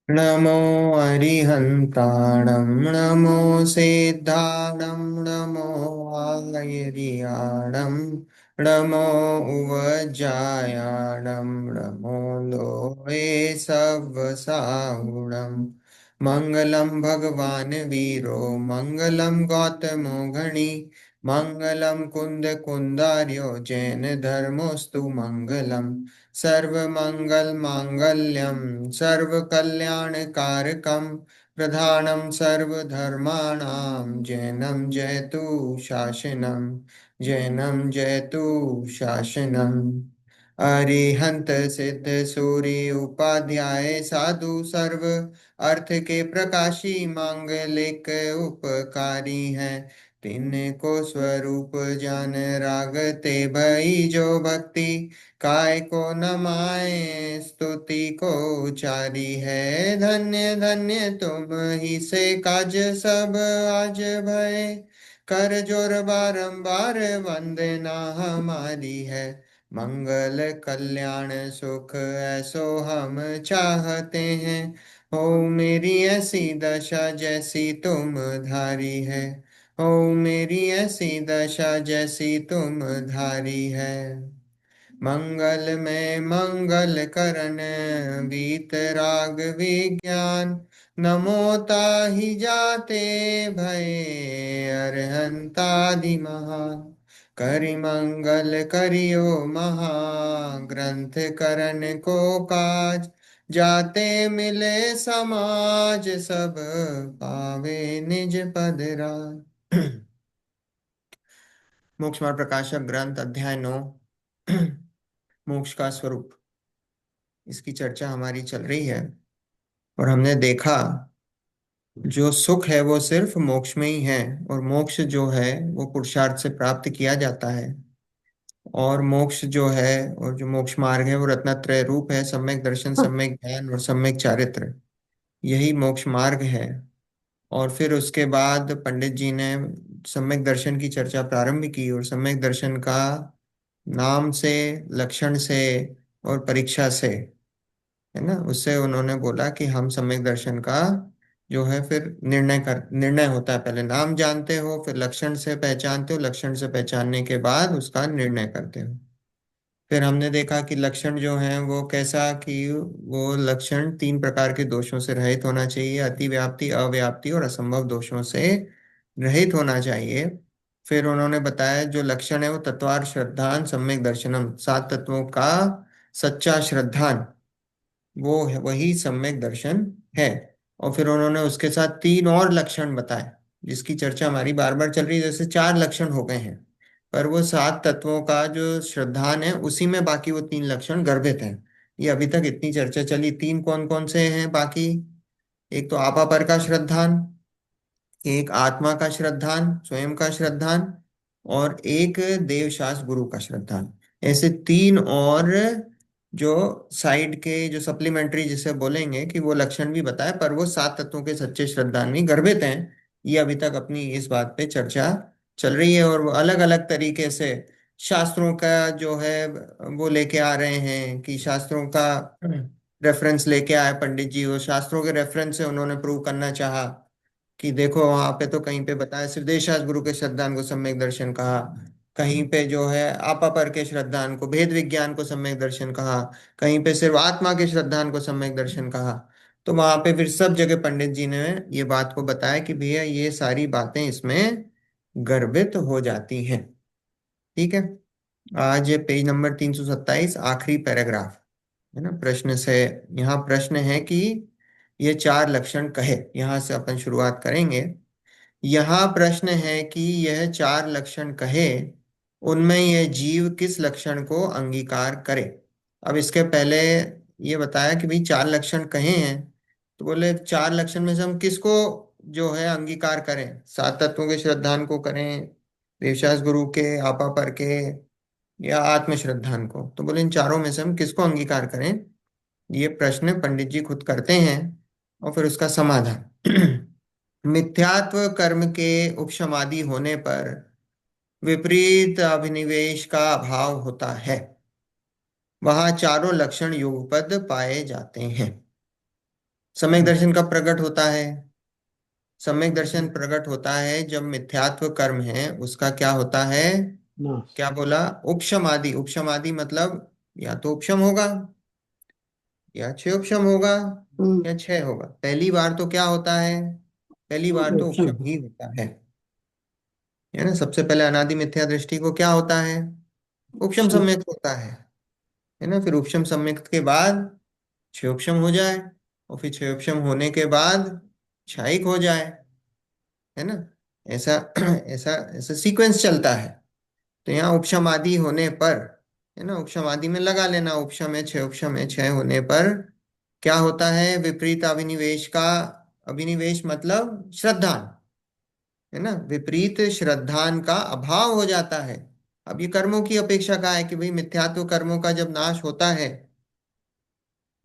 नमो अरिहन्ताणं नमो सिद्धाणं नमो आयर्याणं नमो उवज्जायाणं नमो लोहे सव्वसाहुणं मङ्गलं भगवान् वीरो मङ्गलं गौतमो गणी मङ्गलं कुन्दकुन्दार्यो जैनधर्मोऽस्तु मङ्गलम् सर्वमङ्गलमाङ्गल्यं सर्वकल्याणकारकं प्रधानं सर्वधर्माणां जैनं जयतु शासनं जैनं जयतु शासनम् अरिहंत सिद्ध सूर्य उपाध्याय साधु सर्व अर्थ के प्रकाशी मांगलिक उपकारी हैं तिनको स्वरूप जान रागते भई जो भक्ति काय को नमाए स्तुति को उचारी है धन्य धन्य तुम ही से काज सब आज भय कर जोर बारंबार वंदना हमारी है मंगल कल्याण सुख ऐसो हम चाहते हैं हो मेरी ऐसी दशा जैसी तुम धारी है हो मेरी ऐसी दशा जैसी तुम धारी है मंगल में मंगल करण वीतराग विज्ञान नमोता ही जाते भय अरहंतादि महान करि मंगल करियो महाग्रंथ करण को काज जाते मिले समाज सब पावे निज पद राज। मोक्ष मार्ग प्रकाशक ग्रंथ अध्याय 9 मोक्ष का स्वरूप, इसकी चर्चा हमारी चल रही है। और हमने देखा जो सुख है वो सिर्फ मोक्ष में ही है, और मोक्ष जो है वो पुरुषार्थ से प्राप्त किया जाता है। और मोक्ष जो है और जो मोक्ष मार्ग है वो रत्नत्रय रूप है, सम्यक दर्शन, सम्यक ज्ञान और सम्यक चारित्र, यही मोक्ष मार्ग है। और फिर उसके बाद पंडित जी ने सम्यक दर्शन की चर्चा प्रारंभ की, और सम्यक दर्शन का नाम से, लक्षण से और परीक्षा से, है ना, उससे उन्होंने बोला कि हम सम्यक दर्शन का जो है फिर निर्णय होता है। पहले नाम जानते हो, फिर लक्षण से पहचानते हो, लक्षण से पहचानने के बाद उसका निर्णय करते हो। फिर हमने देखा कि लक्षण जो है वो कैसा, कि वो लक्षण 3 प्रकार के दोषों से रहित होना चाहिए, अतिव्याप्ति, अव्याप्ति और असंभव दोषों से रहित होना चाहिए। फिर उन्होंने बताया जो लक्षण है वो तत्वार श्रद्धान सम्यक दर्शनम, 7 तत्वों का सच्चा श्रद्धान, वो है वही सम्यक दर्शन है। और फिर उन्होंने उसके साथ 3 और लक्षण बताए, जिसकी चर्चा हमारी बार बार चल रही है। जैसे 4 लक्षण हो गए हैं, पर वो 7 तत्वों का जो श्रद्धान है उसी में बाकी वो 3 लक्षण गर्भित हैं। ये अभी तक इतनी चर्चा चली। 3 कौन कौन से हैं बाकी? एक तो आपापर का श्रद्धान, एक आत्मा का श्रद्धान, स्वयं का श्रद्धान, और एक देवशास्त्र गुरु का श्रद्धान। ऐसे 3 और जो साइड के, जो सप्लीमेंट्री जिसे बोलेंगे, कि वो लक्षण भी बताए, पर वो 7 तत्वों के सच्चे श्रद्धान में गर्भित हैं। ये अभी तक अपनी इस बात पे चर्चा चल रही है। और वो अलग अलग तरीके से शास्त्रों का जो है वो लेके आ रहे हैं, कि शास्त्रों का रेफरेंस लेके आए पंडित जी, वो शास्त्रों के रेफरेंस से उन्होंने प्रूव करना चाहा कि देखो वहां पे तो कहीं पे बताया सिर्फ देशास गुरु के श्रद्धान को सम्यक दर्शन कहा, कहीं पे जो है आपापर के श्रद्धान को, भेद विज्ञान को सम्यक दर्शन कहा, कहीं पे सिर्फ आत्मा के श्रद्धान को सम्यक दर्शन कहा। तो वहां पे फिर सब जगह पंडित जी ने ये बात को बताया कि भैया ये सारी बातें इसमें गर्भित हो जाती हैं। ठीक है। आज पेज नंबर 327, आखिरी पैराग्राफ, है ना, प्रश्न से। यहाँ प्रश्न है कि ये 4 लक्षण कहे, यहाँ से अपन शुरुआत करेंगे। यहाँ प्रश्न है कि यह 4 लक्षण कहे, उनमें यह जीव किस लक्षण को अंगीकार करे। अब इसके पहले ये बताया कि भाई 4 लक्षण कहे हैं, तो बोले 4 लक्षण में से हम किसको जो है अंगीकार करें? 7 तत्वों के श्रद्धान को करें, देवशास गुरु के, आपा पर के, या आत्म श्रद्धान को? तो बोले इन चारों में से हम किसको अंगीकार करें? ये प्रश्न पंडित जी खुद करते हैं, और फिर उसका समाधान। मिथ्यात्व कर्म के उपशमादि होने पर विपरीत अभिनिवेश का अभाव होता है, वहां चारों लक्षण युगपद पाए जाते हैं। सम्यक दर्शन कब प्रकट होता है? सम्यक दर्शन प्रकट होता है जब मिथ्यात्व कर्म है उसका क्या होता है? नाश। क्या बोला? उपशम आदि। उपशम आदि मतलब या तो उपशम होगा या क्षय उपशम होगा हम्म। या क्षय होगा। पहली बार तो क्या होता है? पहली बार तो ऑप्शन। उपशम ही होता है ना। सबसे पहले अनादि मिथ्या दृष्टि को क्या होता है? उपशम ऑप्शन। सम्यक होता है ना। फिर उपशम सम्यक के बाद क्षयोपशम हो जाए, और फिर क्षयोपशम होने के बाद क्षयिक हो जाए, है ना। ऐसा ऐसा ऐसा सीक्वेंस चलता है। तो यहाँ उपशम आदि होने पर, है ना, उपशम आदि में लगा लेना, उपशम है, क्षय उपशम है, क्षय होने पर क्या होता है? विपरीत अभिनिवेश का, अभिनिवेश मतलब श्रद्धा, है ना, विपरीत श्रद्धान का अभाव हो जाता है। अब ये कर्मों की अपेक्षा का है कि भाई मिथ्यात्व कर्मों का जब नाश होता है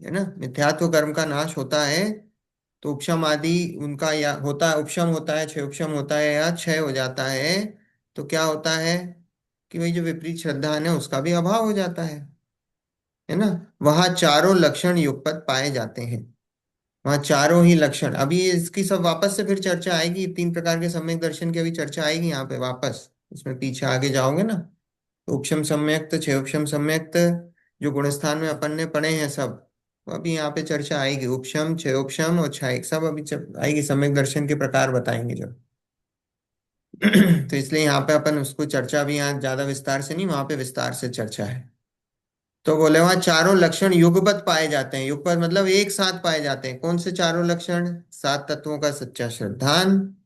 ना, मिथ्यात्व कर्म का नाश होता है, तो उपशम आदि उनका या होता है, उपशम होता है, क्षय उपशम होता है या क्षय हो जाता है। तो क्या होता है कि भाई जो विपरीत श्रद्धा है उसका भी अभाव हो जाता है ना। वहां चारों लक्षण युगपत पाए जाते हैं। वहाँ चारों ही लक्षण, अभी इसकी सब वापस से फिर चर्चा आएगी, तीन प्रकार के सम्यक दर्शन की अभी चर्चा आएगी यहाँ पे वापस, इसमें पीछे आगे जाओगे ना। तो उपशम सम्यक्त, क्षयोपशम सम्यक्त, जो गुणस्थान में अपन ने पढ़े हैं सब, तो अभी यहाँ पे चर्चा आएगी। उपशम, क्षयोपशम और क्षयिक सब अभी आएगी, सम्यक दर्शन के प्रकार बताएंगे जब। तो इसलिए यहाँ पे अपन उसको चर्चा भी यहाँ ज्यादा विस्तार से नहीं, वहां पे विस्तार से चर्चा है। तो बोले वहां चारों लक्षण युगपत पाए जाते हैं। युगपत मतलब एक साथ पाए जाते हैं। कौन से चारों लक्षण? सात तत्वों का सच्चा श्रद्धान,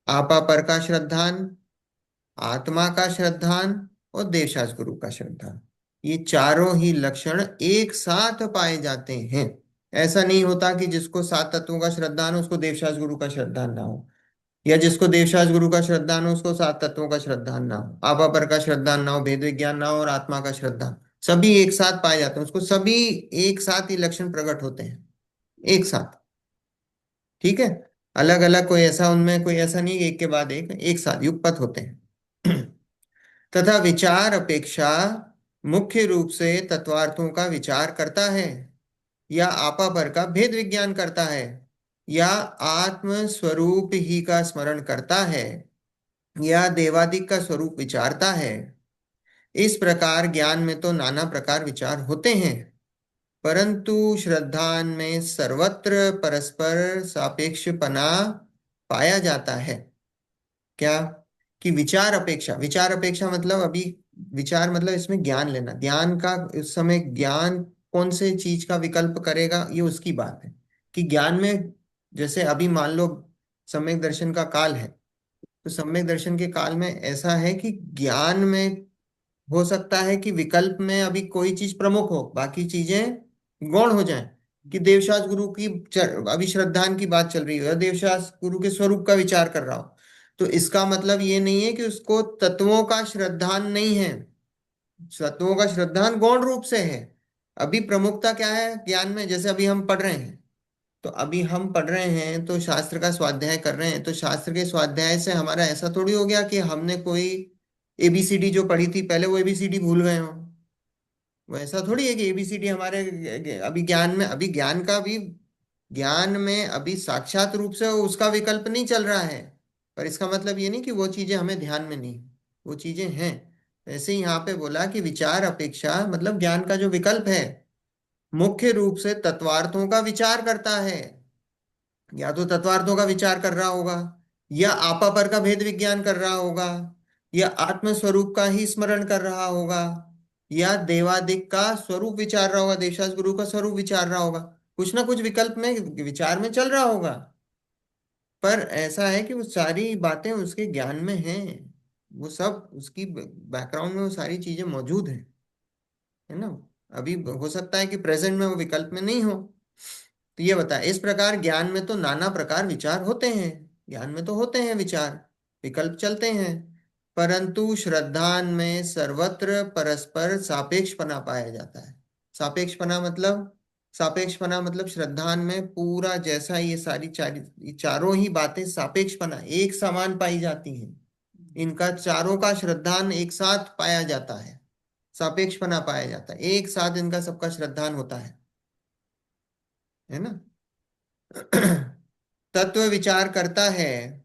आपा पर का श्रद्धान, आत्मा का श्रद्धान और देवशास गुरु का श्रद्धान। ये चारों ही लक्षण एक साथ पाए जाते हैं। ऐसा नहीं होता कि जिसको सात तत्वों का श्रद्धान हो उसको देवशास गुरु का श्रद्धान ना हो, या जिसको देवशास गुरु का श्रद्धान हो उसको सात तत्वों का श्रद्धान ना हो, आपा पर का श्रद्धान ना हो, भेद विज्ञान ना हो, और आत्मा का श्रद्धान, सभी एक साथ पाए जाते हैं उसको। सभी एक साथ ही लक्षण प्रकट होते हैं, एक साथ। ठीक है। अलग अलग कोई ऐसा, उनमें कोई ऐसा नहीं कि एक के बाद एक साथ युगपत होते हैं। तथा विचार अपेक्षा मुख्य रूप से तत्वार्थों का विचार करता है, या आपा पर का भेद विज्ञान करता है, या आत्म स्वरूप ही का स्मरण करता है, या देवादिक का स्वरूप विचारता है। इस प्रकार ज्ञान में तो नाना प्रकार विचार होते हैं, परंतु श्रद्धान में सर्वत्र परस्पर सापेक्षपना पाया जाता है। क्या? कि विचार अपेक्षा, विचार अपेक्षा मतलब अभी, विचार मतलब इसमें ज्ञान लेना, ज्ञान का उस समय ज्ञान कौन से चीज का विकल्प करेगा ये उसकी बात है। कि ज्ञान में, जैसे अभी मान लो सम्यक दर्शन का काल है, तो सम्यक दर्शन के काल में ऐसा है कि ज्ञान में हो सकता है कि विकल्प में अभी कोई चीज प्रमुख हो, बाकी चीजें गौण हो जाएं। कि देवशास गुरु की अभी श्रद्धान की बात चल रही हो, या देवशास गुरु के स्वरूप का विचार कर रहा हो, तो इसका मतलब ये नहीं है कि उसको तत्वों का श्रद्धान नहीं है। तत्वों का श्रद्धान गौण रूप से है। अभी प्रमुखता क्या है ज्ञान में? जैसे अभी हम पढ़ रहे हैं, तो अभी हम पढ़ रहे हैं तो शास्त्र का स्वाध्याय कर रहे हैं, तो शास्त्र के स्वाध्याय से हमारा ऐसा थोड़ी हो गया कि हमने कोई एबीसीडी जो पढ़ी थी पहले वो एबीसीडी भूल गए हो। वो ऐसा थोड़ी है कि एबीसीडी हमारे अभी ज्ञान में, अभी ज्ञान का भी, ज्ञान में अभी साक्षात रूप से उसका विकल्प नहीं चल रहा है। पर इसका मतलब ये नहीं कि वो चीजें हमें ध्यान में नहीं, वो चीजें हैं। ऐसे ही यहाँ पे बोला कि विचार अपेक्षा मतलब ज्ञान का जो विकल्प है, मुख्य रूप से तत्वार्थों का विचार करता है। या तो तत्वार्थों का विचार कर रहा होगा, या आपा पर का भेद विज्ञान कर रहा होगा, या आत्म स्वरूप का ही स्मरण कर रहा होगा, या देवादिक का स्वरूप विचार रहा होगा, देवशास गुरु का स्वरूप विचार रहा होगा। कुछ ना कुछ विकल्प में विचार में चल रहा होगा। पर ऐसा है कि वो सारी बातें उसके ज्ञान में हैं, वो सब उसकी बैकग्राउंड में वो सारी चीजें मौजूद हैं, है ना। अभी हो सकता है कि प्रेजेंट में वो विकल्प में नहीं हो। तो ये बता, इस प्रकार ज्ञान में तो नाना प्रकार विचार होते हैं, ज्ञान में तो होते हैं विचार, विकल्प चलते हैं, परंतु श्रद्धान में सर्वत्र परस्पर सापेक्षपना पाया जाता है। सापेक्षपना मतलब, सापेक्षपना मतलब श्रद्धान में पूरा जैसा ये सारी ये चारों ही बातें सापेक्षपना एक समान पाई जाती हैं। इनका चारों का श्रद्धान एक साथ पाया जाता है, सापेक्षपना पाया जाता है, एक साथ इनका सबका श्रद्धान होता है ना। तत्व विचार करता है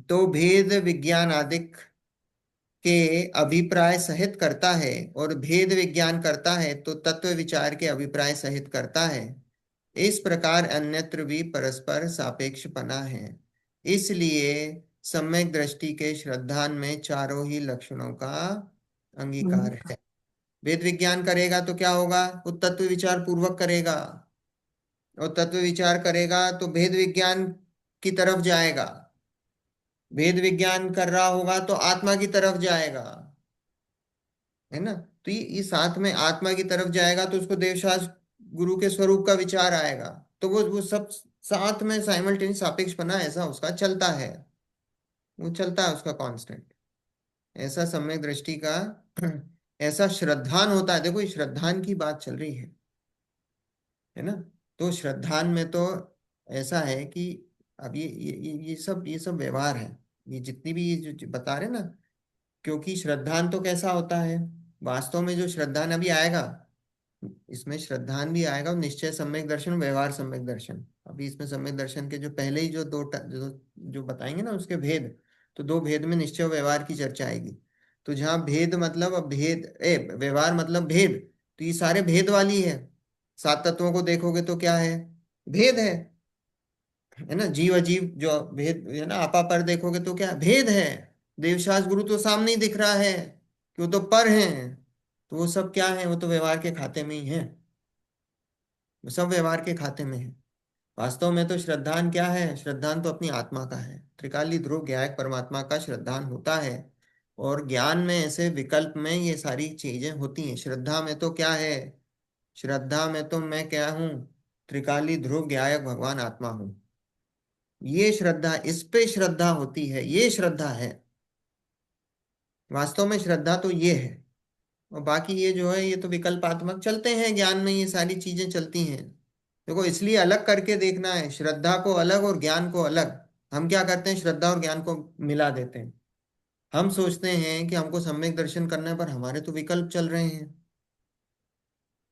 तो भेद विज्ञान आदिक के अभिप्राय सहित करता है, और भेद विज्ञान करता है तो तत्व विचार के अभिप्राय सहित करता है। इस प्रकार अन्यत्र भी परस्पर सापेक्षपना है। इसलिए सम्यक दृष्टि के श्रद्धान में चारों ही लक्षणों का अंगीकार है। वेद विज्ञान करेगा तो क्या होगा? वो तत्व विचार पूर्वक करेगा, और तत्व विचार करेगा तो भेद विज्ञान की तरफ जाएगा। भेद विज्ञान कर रहा होगा तो आत्मा की तरफ जाएगा, है ना। तो ये साथ में आत्मा की तरफ जाएगा तो उसको देवशास्त्र गुरु के स्वरूप का विचार आएगा। तो वो सब साथ में साइमल्टेनियस सापेक्षपना ऐसा उसका चलता है, वो चलता है उसका कांस्टेंट। ऐसा सम्यक दृष्टि का ऐसा श्रद्धान होता है। देखो ये श्रद्धान की बात चल रही है ना। तो श्रद्धान में तो ऐसा है कि अब ये सब व्यवहार है, ये जितनी भी ये जो बता रहे ना। क्योंकि श्रद्धान तो कैसा होता है, वास्तव में जो श्रद्धान अभी आएगा, इसमें श्रद्धान भी आएगा, और निश्चय सम्यक दर्शन, व्यवहार सम्यक दर्शन। अभी इसमें सम्यक दर्शन के जो पहले ही जो जो बताएंगे ना उसके भेद, तो दो भेद में निश्चय और व्यवहार की चर्चा आएगी। तो जहाँ भेद मतलब, अब भेद व्यवहार मतलब भेद, तो ये सारे भेद वाली है। सात तत्वों को देखोगे तो क्या है? भेद है ना। जीव अजीव जो भेद है ना, आपा पर देखोगे तो क्या भेद है। देवशास्त्र गुरु तो सामने ही दिख रहा है कि वो तो पर हैं। तो वो सब क्या है? वो तो व्यवहार के खाते में ही है, वो सब व्यवहार के खाते में है। वास्तव में तो श्रद्धान क्या है? श्रद्धान तो अपनी आत्मा का है। त्रिकाली ध्रुव ज्ञायक परमात्मा का श्रद्धान होता है। और ज्ञान में ऐसे विकल्प में ये सारी चीजें होती हैं। श्रद्धा में तो क्या है? श्रद्धा में तो मैं क्या हूँ? त्रिकाली ध्रुव ज्ञायक भगवान आत्मा हूँ। ये श्रद्धा, इस पे श्रद्धा होती है, ये श्रद्धा है। वास्तव में श्रद्धा तो ये है। और बाकी ये जो है ये तो विकल्पात्मक चलते हैं ज्ञान में, ये सारी चीजें चलती हैं। देखो इसलिए अलग करके देखना है, श्रद्धा को अलग और ज्ञान को अलग। हम क्या करते हैं? श्रद्धा और ज्ञान को मिला देते हैं। हम सोचते हैं कि हमको सम्यक दर्शन करना है, पर हमारे तो विकल्प चल रहे हैं,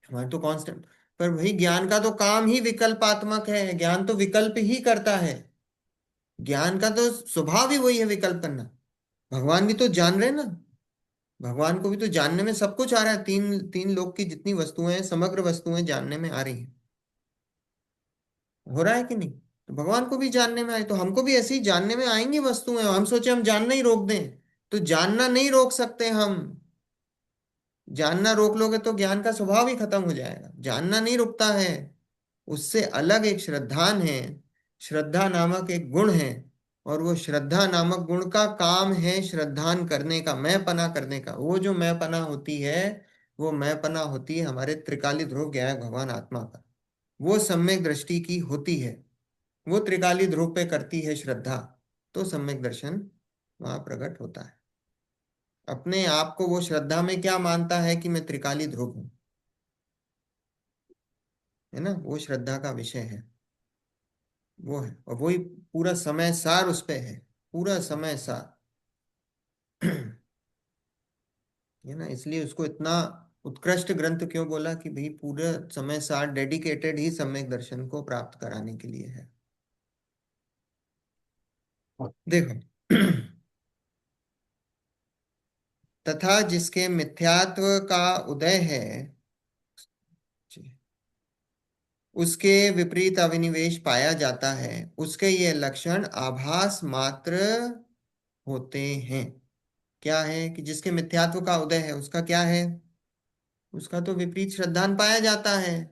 हमारे तो कांस्टेंट। पर वही ज्ञान का तो काम ही विकल्पात्मक है, ज्ञान तो विकल्प ही करता है। ज्ञान का तो स्वभाव ही वही है, विकल्प करना। भगवान भी तो जान रहे हैं ना, भगवान को भी तो जानने में सब कुछ आ रहा है। तीन तीन लोक की जितनी वस्तुएं हैं, समग्र वस्तुएं जानने में आ रही हैं। हो रहा है कि नहीं? तो भगवान को भी जानने में आए तो हमको भी ऐसे ही जानने में आएंगी वस्तुएं। हम सोचे हम जानना ही रोक दें, तो जानना नहीं रोक सकते हम। जानना रोक लोगे तो ज्ञान का स्वभाव ही खत्म हो जाएगा। जानना नहीं रुकता है। उससे अलग एक श्रद्धान है। श्रद्धा नामक एक गुण है, और वो श्रद्धा नामक गुण का काम है श्रद्धान करने का, मैं पना करने का। वो जो मैं पना होती है, वो मैं पना होती है हमारे त्रिकाली ध्रुव ज्ञायक भगवान आत्मा का। वो सम्यक दृष्टि की होती है। वो त्रिकाली ध्रुव पे करती है श्रद्धा, तो सम्यक दर्शन वहां प्रकट होता है। अपने आप को वो श्रद्धा में क्या मानता है कि मैं त्रिकाली ध्रुव हूं, है ना। वो श्रद्धा का विषय है, वो है। और वही पूरा समय सार उस पे है, पूरा समय सार। है ना। इसलिए उसको इतना उत्कृष्ट ग्रंथ क्यों बोला कि भाई पूरा समय सार डेडिकेटेड ही सम्यक दर्शन को प्राप्त कराने के लिए है। देखो तथा जिसके मिथ्यात्व का उदय है, उसके विपरीत अभिनिवेश पाया जाता है, उसके ये लक्षण आभास मात्र होते हैं। क्या है? कि जिसके मिथ्यात्व का उदय है, उसका क्या है? उसका तो विपरीत श्रद्धान पाया जाता है।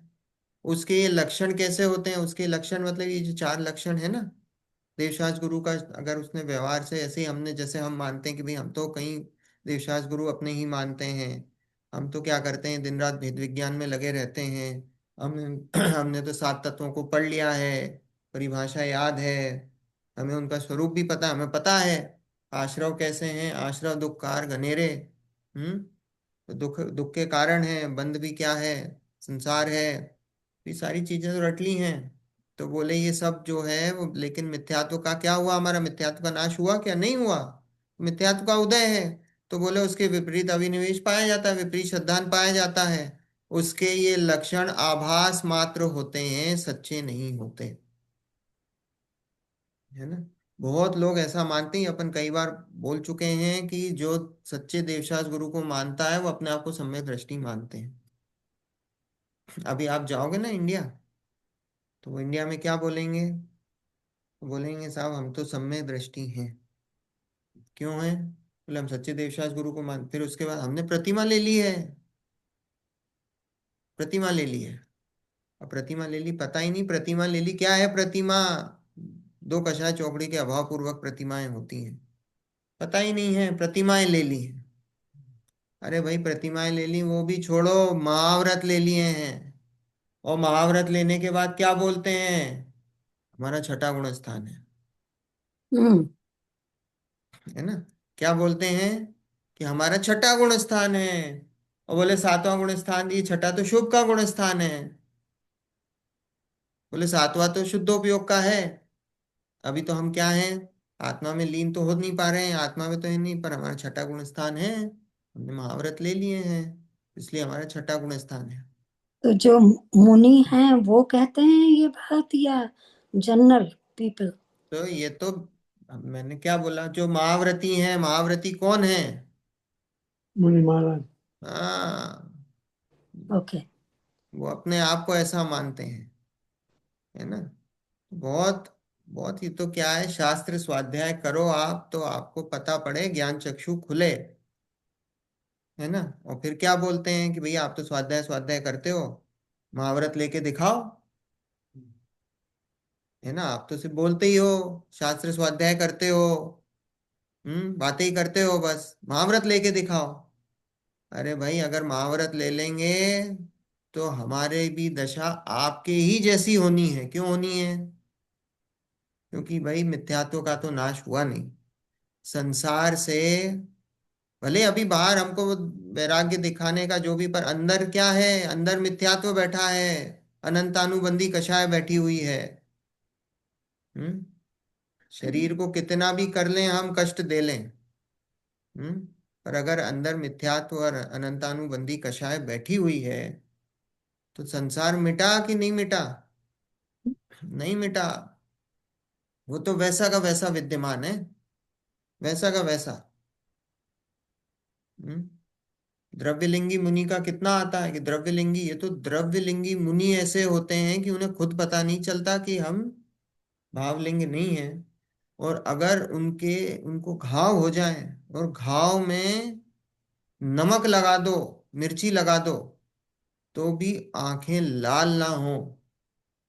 उसके ये लक्षण कैसे होते हैं? उसके लक्षण मतलब ये जो चार लक्षण है ना, देवशास्त्र गुरु का, अगर उसने व्यवहार से ऐसे ही हमने, जैसे हम मानते हैं कि भाई हम तो कहीं देवशास्त्र गुरु अपने ही मानते हैं, हम तो क्या करते हैं, दिन रात भेद विज्ञान में लगे रहते हैं। हम हमने तो सात तत्वों को पढ़ लिया है, परिभाषा याद है, हमें उनका स्वरूप भी पता है, हमें पता है आश्रव कैसे हैं, आश्रव दुख कार घनेरे। तो दुख दुख के कारण है, बंध भी क्या है, संसार है। ये सारी चीजें तो रट ली हैं। तो बोले ये सब जो है वो, लेकिन मिथ्यात्व का क्या हुआ? हमारा मिथ्यात्व का नाश हुआ क्या? नहीं हुआ। मिथ्यात्व का उदय है। तो बोले उसके विपरीत अभिनिवेश पाया जाता है, विपरीत श्रद्धान पाया जाता है। उसके ये लक्षण आभास मात्र होते हैं, सच्चे नहीं होते। है ना। बहुत लोग ऐसा मानते हैं, अपन कई बार बोल चुके हैं कि जो सच्चे देवशास गुरु को मानता है वो अपने आप को सम्यक दृष्टि मानते हैं। अभी आप जाओगे ना इंडिया, तो वो इंडिया में क्या बोलेंगे? बोलेंगे साहब हम तो सम्यक दृष्टि हैं। क्यों है? बोले हम सच्चे देवशास गुरु को मान, फिर उसके बाद हमने प्रतिमा ले ली है। प्रतिमा ले ली है। अब प्रतिमा ले ली, पता ही नहीं प्रतिमा ले ली क्या है प्रतिमा। दो कषाय चौकड़ी के अभाव पूर्वक प्रतिमाएं होती हैं, पता ही नहीं है, प्रतिमाएं ले ली हैं। अरे भाई प्रतिमाएं ले ली वो भी छोड़ो, महाव्रत ले लिए हैं। और महाव्रत लेने के बाद क्या बोलते हैं? हमारा छठा गुण स्थान हम्म। है ना। क्या बोलते हैं? कि हमारा छठा गुण स्थान है। और बोले सातवां गुण स्थान दिए, छठा तो शुभ का गुण स्थान है। बोले सातवां तो शुद्धोपयोग का है। अभी तो हम क्या हैं? आत्मा में लीन तो हो नहीं पा रहे हैं, आत्मा में तो है नहीं, पर हमारा छठा गुण स्थान है, हमने महाव्रत ले लिए हैं, इसलिए हमारा छठा गुण स्थान है। तो जो मुनि हैं वो कहते हैं ये बात, या जनरल पीपल? तो ये तो मैंने क्या बोला, जो महाव्रती हैं, महाव्रती कौन है? मुनि महाराज। हाँ, ओके। वो अपने आप को ऐसा मानते हैं। है ना। बहुत बहुत, ये तो क्या है, शास्त्र स्वाध्याय करो आप तो आपको पता पड़े, ज्ञान चक्षु खुले। है ना। और फिर क्या बोलते हैं कि भैया आप तो स्वाध्याय स्वाध्याय करते हो, महाव्रत लेके दिखाओ। है ना। आप तो सिर्फ बोलते ही हो, शास्त्र स्वाध्याय करते हो, बातें ही करते हो, बस महाव्रत लेके दिखाओ। अरे भाई अगर महाव्रत ले लेंगे तो हमारे भी दशा आपके ही जैसी होनी है। क्यों होनी है? क्योंकि भाई मिथ्यात्व का तो नाश हुआ नहीं संसार से। भले अभी बाहर हमको वैराग्य दिखाने का जो भी, पर अंदर क्या है? अंदर मिथ्यात्व बैठा है, अनंतानुबंधी कषाय बैठी हुई है। हम्म शरीर को कितना भी कर लें हम, कष्ट दे लें, हम्म पर अगर अंदर मिथ्यात्व और अनंतानुबंधी कषाय बैठी हुई है, तो संसार मिटा कि नहीं मिटा? नहीं मिटा। वो तो वैसा का वैसा विद्यमान है, वैसा का वैसा। हम्म द्रव्यलिंगी मुनि का कितना आता है कि द्रव्यलिंगी, ये तो द्रव्यलिंगी मुनि ऐसे होते हैं कि उन्हें खुद पता नहीं चलता कि हम भावलिंग नहीं है। और अगर उनको घाव हो जाए और घाव में नमक लगा दो, मिर्ची लगा दो, तो भी आंखें लाल ना हो,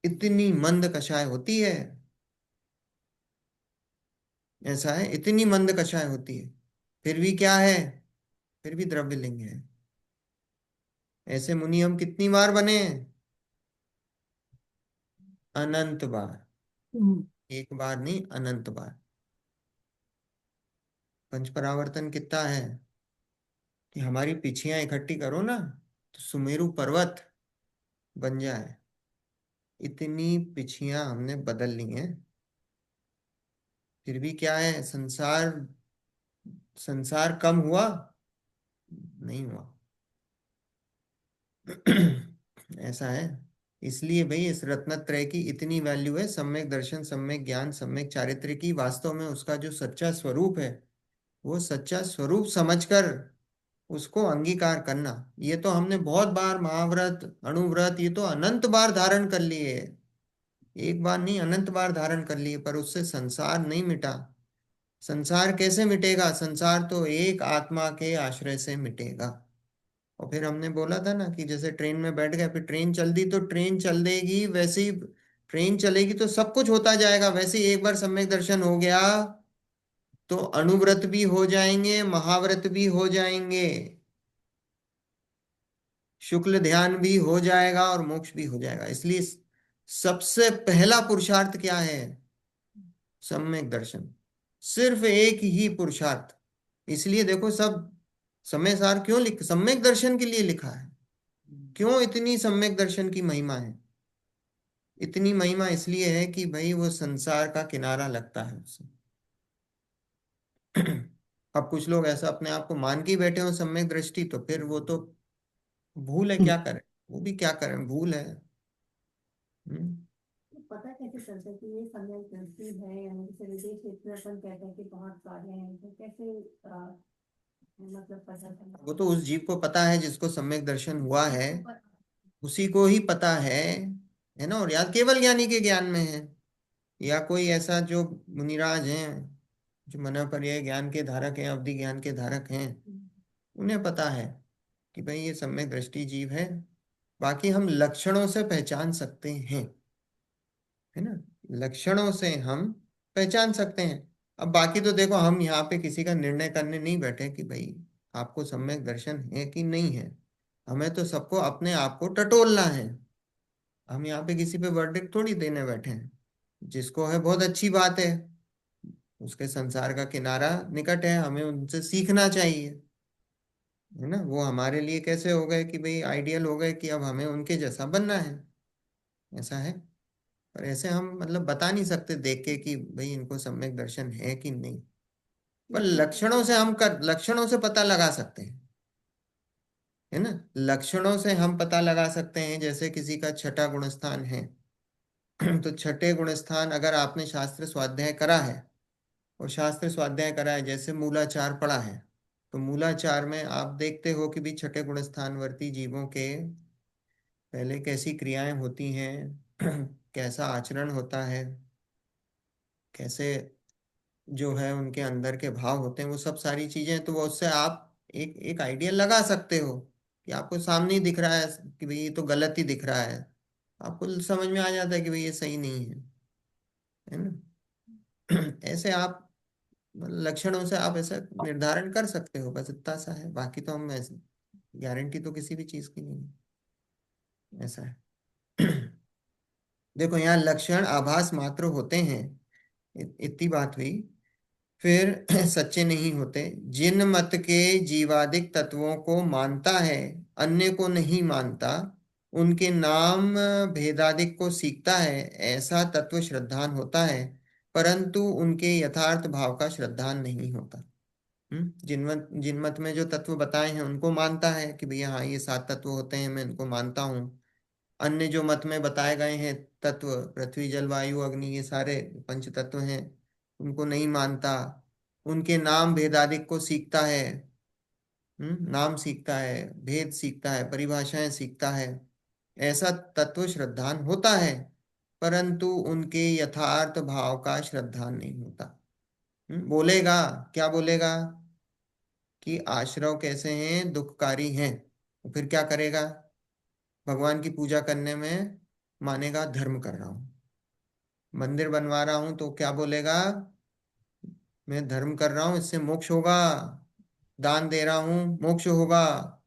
इतनी मंद कषाय होती है। ऐसा है, इतनी मंद कषाय होती है, फिर भी क्या है? फिर भी द्रव्यलिंग है। ऐसे मुनि हम कितनी बार बने हैं? अनंत बार। हम्म। एक बार नहीं, अनंत बार। पंच परावर्तन कितना है कि हमारी पिछियां इकट्ठी करो ना, तो सुमेरु पर्वत बन जाए। इतनी पिछियां हमने बदल ली हैं। फिर भी क्या है? संसार संसार कम हुआ? नहीं हुआ। ऐसा है। इसलिए भाई इस रत्नत्रय की इतनी वैल्यू है, सम्यक दर्शन, सम्यक ज्ञान, सम्यक चारित्र्य की। वास्तव में उसका जो सच्चा स्वरूप है, वो सच्चा स्वरूप समझकर उसको अंगीकार करना। ये तो हमने बहुत बार महाव्रत, अणुव्रत, ये तो अनंत बार धारण कर लिए। एक बार नहीं, अनंत बार धारण कर लिए, पर उससे संसार नहीं मिटा। संसार कैसे मिटेगा? संसार तो एक आत्मा के आश्रय से मिटेगा। और फिर हमने बोला था ना कि जैसे ट्रेन में बैठ गए, फिर ट्रेन चल दी तो ट्रेन चल देगी, वैसे ही ट्रेन चलेगी तो सब कुछ होता जाएगा। वैसे ही एक बार सम्यक दर्शन हो गया तो अणुव्रत भी हो जाएंगे, महाव्रत भी हो जाएंगे, शुक्ल ध्यान भी हो जाएगा और मोक्ष भी हो जाएगा। इसलिए सबसे पहला पुरुषार्थ क्या है? सम्यक दर्शन। सिर्फ एक ही पुरुषार्थ। इसलिए देखो सब समय सार क्यों सम्यक दर्शन के लिए लिखा है। क्यों इतनी सम्यक दर्शन की महिमा है? इतनी महिमा इसलिए है कि भाई वो संसार का किनारा लगता है उससे। अब कुछ लोग ऐसा अपने आप को मान के ही बैठे हो सम्यक दृष्टि, तो फिर वो तो भूल है, हम्म। क्या करें। वो भी क्या करें, भूल है। हम्म। तो पता कैसे चलता है कि ये समय दृष्टि है, यानी कि हृदय क्षेत्र में अपन कहते हैं कि बहुत सारे हैं, तो कैसे मतलब पता चलता वो तो उस जीव को पता है जिसको सम्यक दर्शन हुआ है, है? उसी को ही पता है ना। और या केवल ज्ञानी के ज्ञान में है, या कोई ऐसा जो मुनिराज हैं, जो मना पर ये ज्ञान के धारक हैं, अवधि ज्ञान के धारक हैं, उन्हें पता है कि भाई ये सम्यक दृष्टि जीव है। बाकी हम लक्षणों से पहचान सकते हैं, है ना। लक्षणों से हम पहचान सकते हैं। अब बाकी तो देखो, हम यहाँ पे किसी का निर्णय करने नहीं बैठे कि भाई आपको सम्यक दर्शन है कि नहीं है। हमें तो सबको अपने आप को टटोलना है। हम यहाँ पे किसी पे वर्डिक्ट थोड़ी देने बैठे हैं। जिसको है बहुत अच्छी बात है, उसके संसार का किनारा निकट है, हमें उनसे सीखना चाहिए, है ना। वो हमारे लिए कैसे हो गए कि भाई आइडियल हो गए कि अब हमें उनके जैसा बनना है, ऐसा है। पर ऐसे हम मतलब बता नहीं सकते देख के कि भाई इनको सम्यक दर्शन है कि नहीं। पर लक्षणों से पता लगा सकते हैं, है ना। लक्षणों से हम पता लगा सकते हैं, जैसे किसी का छठा गुण स्थान है तो छठे गुण स्थान अगर आपने शास्त्र स्वाध्याय करा है, और शास्त्र स्वाध्याय करा है जैसे मूलाचार पढ़ा है, तो मूलाचार में आप देखते हो कि भी छठे गुण स्थानवर्ती जीवों के पहले कैसी क्रियाएं होती हैं कैसा आचरण होता है, कैसे जो है उनके अंदर के भाव होते हैं, वो सब सारी चीजें, तो वो उससे आप एक एक आइडिया लगा सकते हो कि आपको सामने ही दिख रहा है कि भाई ये तो गलत ही दिख रहा है। आपको समझ में आ जाता है कि भाई ये सही नहीं है ना। ऐसे आप लक्षणों से आप ऐसा निर्धारण कर सकते हो, बस इतना सा है। बाकी तो हम ऐसे गारंटी तो किसी भी चीज की नहीं है, ऐसा है। देखो यहाँ लक्षण आभास मात्र होते हैं, इतनी बात हुई। फिर सच्चे नहीं होते। जिन मत के जीवादिक तत्वों को मानता है, अन्य को नहीं मानता, उनके नाम भेदादिक को सीखता है, ऐसा तत्व श्रद्धान होता है, परंतु उनके यथार्थ भाव का श्रद्धान नहीं होता। जिन मत में जो तत्व बताए हैं उनको मानता है कि भैया हाँ ये सात तत्व होते हैं, मैं इनको मानता हूँ। अन्य जो मत में बताए गए हैं तत्व, पृथ्वी जल वायु अग्नि, ये सारे पंच तत्व हैं, उनको नहीं मानता। उनके नाम भेदादिक को सीखता है। नाम सीखता है, भेद सीखता है, परिभाषाएं सीखता है, ऐसा तत्व श्रद्धान होता है, परंतु उनके यथार्थ भाव का श्रद्धान नहीं होता। बोलेगा, क्या बोलेगा कि आश्रव कैसे हैं, दुखकारी हैं, तो फिर क्या करेगा, भगवान की पूजा करने में मानेगा धर्म कर रहा हूं। मंदिर बनवा रहा हूं तो क्या बोलेगा, मैं धर्म कर रहा हूं इससे मोक्ष होगा, दान दे रहा हूं मोक्ष होगा,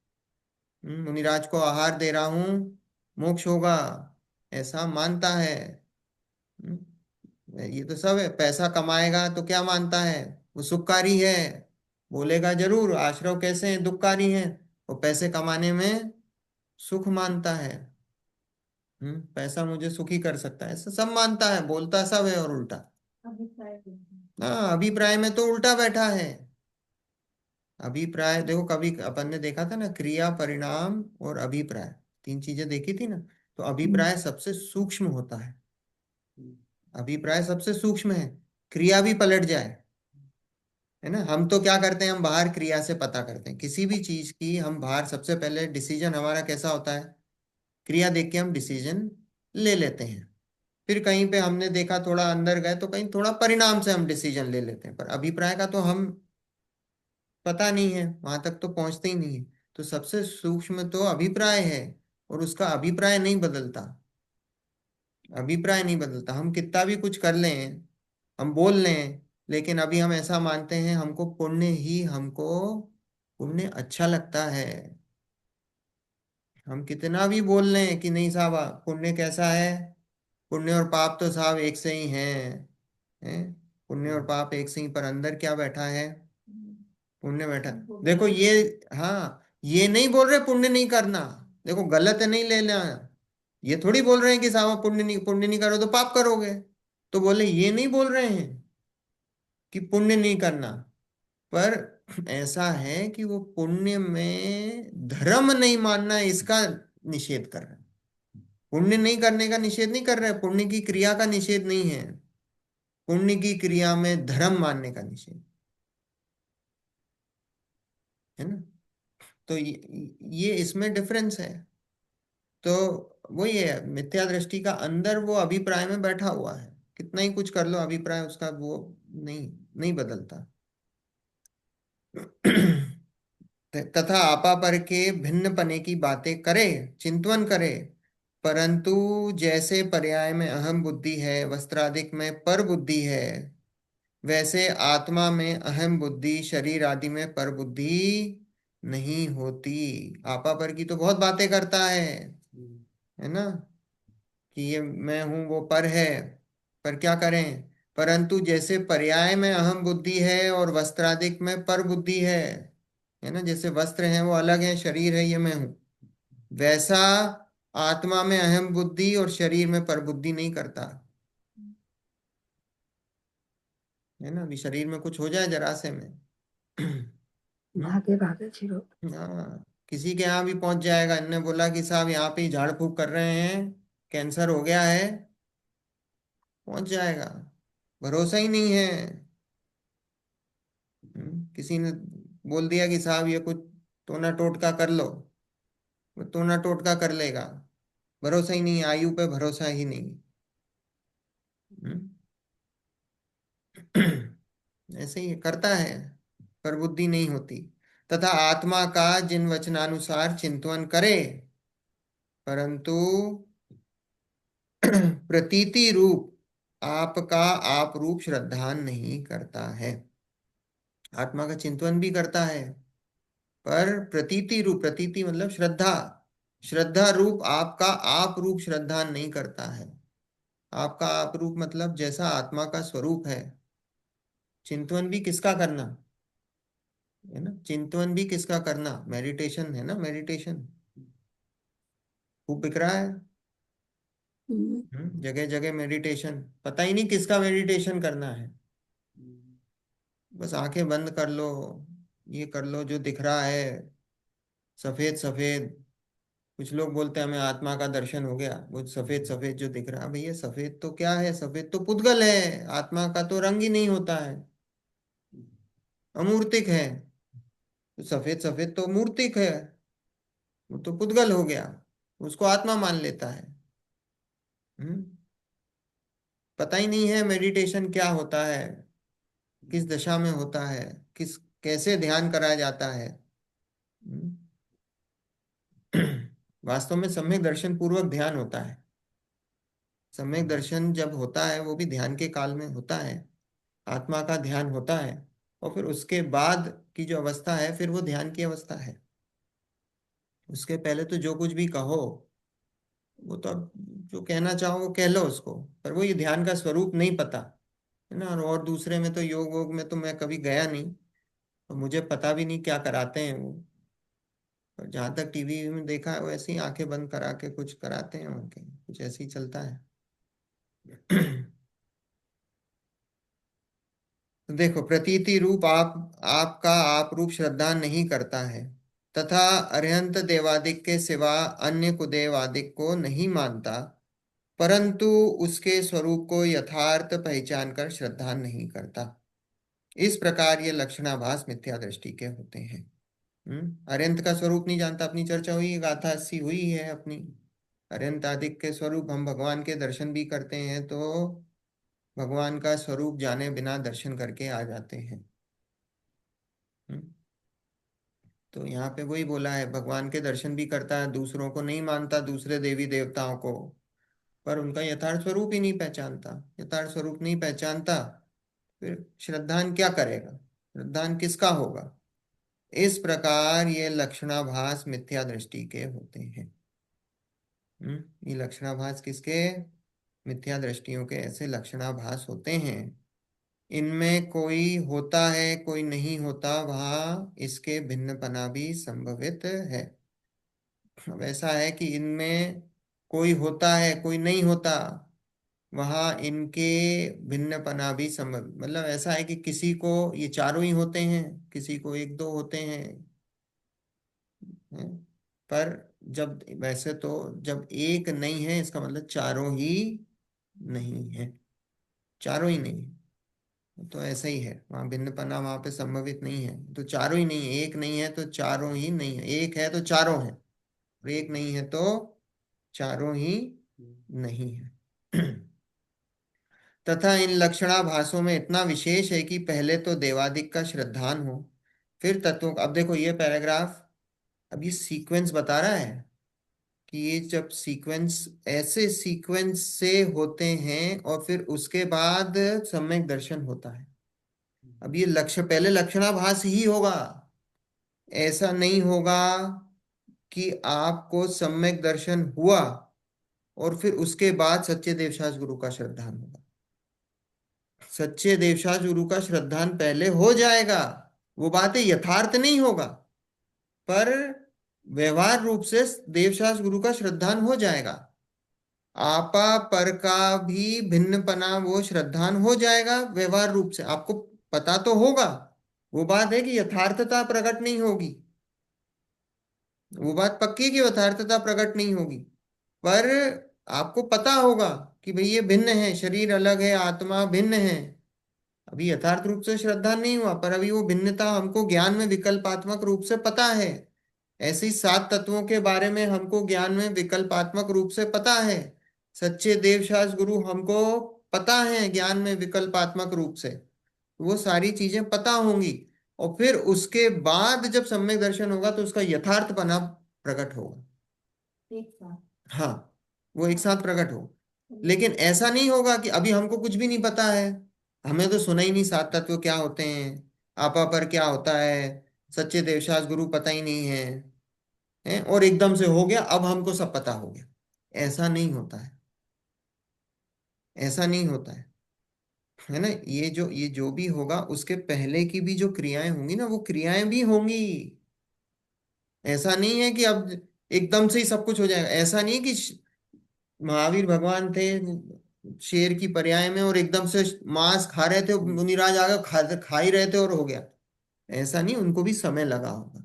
मुनिराज को आहार दे रहा हूं मोक्ष होगा, ऐसा मानता है। ये तो सब है। पैसा कमाएगा तो क्या मानता है, वो सुखकारी है, बोलेगा जरूर आश्रव कैसे हैं, दुखकारी हैं, वो पैसे कमाने में सुख मानता है। पैसा मुझे सुखी कर सकता है, ऐसा सब मानता है, बोलता सब है और उल्टा। हाँ, अभिप्राय में तो उल्टा बैठा है। अभिप्राय देखो, कभी अपन ने देखा था ना, क्रिया परिणाम और अभिप्राय, तीन चीजें देखी थी ना। तो अभिप्राय सबसे सूक्ष्म होता है, अभिप्राय सबसे सूक्ष्म है। क्रिया भी पलट जाए, है ना। हम तो क्या करते हैं, हम बाहर क्रिया से पता करते हैं किसी भी चीज की, हम बाहर सबसे पहले डिसीजन हमारा कैसा होता है, क्रिया देख के हम डिसीजन ले लेते हैं। फिर कहीं पे हमने देखा, थोड़ा अंदर गए तो कहीं थोड़ा परिणाम से हम डिसीजन ले लेते हैं, पर अभिप्राय का तो हम पता नहीं है, वहां तक तो पहुंचते ही नहीं है। तो सबसे सूक्ष्म तो अभिप्राय है, और उसका अभिप्राय नहीं बदलता। अभिप्राय नहीं बदलता, हम कितना भी कुछ कर लें, हम बोल लें, लेकिन अभी हम ऐसा मानते हैं हमको पुण्य अच्छा लगता है। हम कितना भी बोल लें कि नहीं साहब पुण्य कैसा है, पुण्य और पाप तो साहब एक से ही हैं। पुण्य और पाप एक से ही, पर अंदर क्या बैठा है, पुण्य बैठा। देखो ये, हाँ ये नहीं बोल रहे पुण्य नहीं करना, देखो गलत है नहीं लेना। ये थोड़ी बोल रहे हैं कि साहब पुण्य नहीं करो तो पाप करोगे, तो बोले ये नहीं बोल रहे हैं कि पुण्य नहीं करना। पर ऐसा है कि वो पुण्य में धर्म नहीं मानना, इसका निषेध कर रहे हैं। पुण्य नहीं करने का निषेध नहीं कर रहे, पुण्य की क्रिया का निषेध नहीं है, पुण्य की क्रिया में धर्म मानने का निषेध है ना। तो ये इसमें डिफरेंस है। तो वही है, मिथ्या दृष्टि का अंदर वो अभिप्राय में बैठा हुआ है, कितना ही कुछ कर लो अभिप्राय उसका वो नहीं नहीं बदलता। तथा आपापर के भिन्न पने की बातें करे, चिंतवन करे, परंतु जैसे पर्याय में अहम बुद्धि है, वस्त्रादिक में पर बुद्धि है, वैसे आत्मा में अहम बुद्धि, शरीर आदि में पर बुद्धि नहीं होती। आपापर की तो बहुत बातें करता है ना, कि ये मैं हूं वो पर है, पर क्या करें, परंतु जैसे पर्याय में अहम बुद्धि है और वस्त्रादिक में पर बुद्धि है ना, जैसे वस्त्र हैं वो अलग है, शरीर है ये मैं हूं, वैसा आत्मा में अहम बुद्धि और शरीर में पर बुद्धि नहीं करता। है ना, अभी शरीर में कुछ हो जाए जरा से में हम्म, भागे भागे छिड़ो। हाँ, किसी के यहाँ भी पहुंच जाएगा, इनने बोला कि साहब यहाँ पे ही झाड़ फूक कर रहे हैं, कैंसर हो गया है, पहुंच जाएगा, भरोसा ही नहीं है। किसी ने बोल दिया कि साहब ये कुछ टोना टोटका कर लो, वो टोना टोटका कर लेगा, भरोसा ही नहीं है, आयु पे भरोसा ही नहीं। हम्म, ऐसे ही करता है, पर बुद्धि नहीं होती। तथा आत्मा का जिन वचनानुसार चिंतन करे, परंतु प्रतीति रूप आपका आप रूप श्रद्धा नहीं करता है। आत्मा का चिंतन भी करता है, पर प्रतीति रूप, प्रतीति मतलब श्रद्धा, श्रद्धा रूप आपका आप रूप श्रद्धा नहीं करता है। आपका आप रूप मतलब जैसा आत्मा का स्वरूप है। चिंतन भी किसका करना है ना, चिंतन भी किसका करना, मेडिटेशन है ना, मेडिटेशन खूब बिक रहा है। जगह जगह मेडिटेशन, पता ही नहीं किसका मेडिटेशन करना है, बस आंखें बंद कर लो, ये कर लो जो दिख रहा है, सफेद सफेद। कुछ लोग बोलते हैं हमें आत्मा का दर्शन हो गया, वो सफेद सफेद जो दिख रहा है, भैया सफेद तो क्या है, सफेद तो पुद्गल है, आत्मा का तो रंग ही नहीं होता है, अमूर्तिक है। तो सफेद सफेद तो मूर्तिक है, वो तो पुद्गल हो गया, उसको आत्मा मान लेता है। हम्म, पता ही नहीं है मेडिटेशन क्या होता है, किस दशा में होता है, किस कैसे ध्यान कराया जाता है। हम्म, वास्तव में सम्यक दर्शन पूर्वक ध्यान होता है। सम्यक दर्शन जब होता है वो भी ध्यान के काल में होता है, आत्मा का ध्यान होता है, और फिर उसके बाद की जो अवस्था है फिर वो ध्यान की अवस्था है। उसके पहले तो जो कुछ भी कहो, वो तो अब जो कहना चाहो वो कह लो उसको, पर वो ये ध्यान का स्वरूप नहीं पता है ना। और दूसरे में तो योग वोग में तो मैं कभी गया नहीं, और मुझे पता भी नहीं क्या कराते हैं वो। और जहाँ तक टीवी में देखा है वैसे ही आंखें बंद करा के कुछ कराते हैं उनके, कुछ ऐसे ही चलता है। तो देखो, प्रतीति रूप आपका आप रूप श्रद्धा नहीं करता है, तथा अरिहंत देवादिक के सिवा अन्य कुदेवादिक को नहीं मानता, परंतु उसके स्वरूप को यथार्थ पहचान कर श्रद्धा नहीं करता। इस प्रकार ये लक्षणाभास मिथ्या दृष्टि के होते हैं। अरिहंत का स्वरूप नहीं जानता, अपनी चर्चा हुई, गाथा 80 हुई है अपनी। अरिहंत आदिक के स्वरूप, हम भगवान के दर्शन भी करते हैं तो भगवान का स्वरूप जाने बिना दर्शन करके आ जाते हैं। हम्म, तो यहाँ पे वही बोला है, भगवान के दर्शन भी करता है, दूसरों को नहीं मानता, दूसरे देवी देवताओं को, पर उनका यथार्थ स्वरूप ही नहीं पहचानता। यथार्थ स्वरूप नहीं पहचानता, फिर श्रद्धान क्या करेगा, श्रद्धान किसका होगा। इस प्रकार ये लक्षणाभास मिथ्या दृष्टि के होते हैं। ये लक्षणाभास किसके, मिथ्या दृष्टियों के ऐसे लक्षणाभास होते हैं। इनमें कोई होता है कोई नहीं होता, वहाँ इसके भिन्नपना भी संभवित है। अब ऐसा है कि इनमें कोई होता है कोई नहीं होता, वहाँ इनके भिन्नपना भी संभव, मतलब ऐसा है कि किसी को ये चारों ही होते हैं, किसी को एक दो होते हैं, हैं? पर जब वैसे तो जब एक नहीं है इसका मतलब चारों ही नहीं है, चारों ही नहीं है, तो ऐसा ही है, वहां भिन्नपना वहां पे संभवित नहीं है, तो चारों ही नहीं है, एक नहीं है तो चारों ही नहीं है, एक है तो चारों है, और एक नहीं है तो चारों ही नहीं है। तथा इन लक्षणाभासों में इतना विशेष है कि पहले तो देवादिक का श्रद्धान हो, फिर तत्वों का। अब देखो ये पैराग्राफ, अब ये सीक्वेंस बता रहा है कि ये जब सीक्वेंस ऐसे सीक्वेंस से होते हैं और फिर उसके बाद सम्यक दर्शन होता है। अब ये लक्ष्य पहले लक्षणाभास ही होगा, ऐसा नहीं होगा कि आपको सम्यक दर्शन हुआ और फिर उसके बाद सच्चे देवशास गुरु का श्रद्धान होगा। सच्चे देवशास गुरु का श्रद्धान पहले हो जाएगा, वो बातें यथार्थ नहीं होगा, पर व्यवहार रूप से देवशास गुरु का श्रद्धान हो जाएगा। आपा पर का भी भिन्नपना वो श्रद्धान हो जाएगा व्यवहार रूप से, आपको पता तो होगा। वो बात है कि यथार्थता प्रकट नहीं होगी, वो बात पक्की है कि यथार्थता प्रकट नहीं होगी, पर आपको पता होगा कि भाई ये भिन्न है, शरीर अलग है, आत्मा भिन्न है। अभी यथार्थ रूप से श्रद्धा नहीं हुआ, पर अभी वो भिन्नता हमको ज्ञान में विकल्पात्मक रूप से पता है। ऐसे ही सात तत्वों के बारे में हमको ज्ञान में विकल्पात्मक रूप से पता है। सच्चे देवशास गुरु हमको पता है ज्ञान में विकल्पात्मक रूप से, वो सारी चीजें पता होंगी। और फिर उसके बाद जब सम्यक दर्शन होगा तो उसका यथार्थपना प्रकट होगा। एक साथ। हाँ, वो एक साथ प्रकट हो। चलिए। लेकिन ऐसा नहीं होगा कि अभी हमको कुछ भी नहीं पता है, हमें तो सुना ही नहीं सात तत्व क्या होते हैं, आपा पर क्या होता है, सच्चे देवशास गुरु पता ही नहीं है, हैं? और एकदम से हो गया, अब हमको सब पता हो गया। ऐसा नहीं होता है, ऐसा नहीं होता है ना। ये जो भी होगा उसके पहले की भी जो क्रियाएं होंगी ना, वो क्रियाएं भी होंगी। ऐसा नहीं है कि अब एकदम से ही सब कुछ हो जाएगा, ऐसा नहीं है कि महावीर भगवान थे शेर की पर्याय में और एकदम से मांस खा रहे थे, मुनिराज आ गए खा ही रहे थे और हो गया। ऐसा नहीं, उनको भी समय लगा होगा।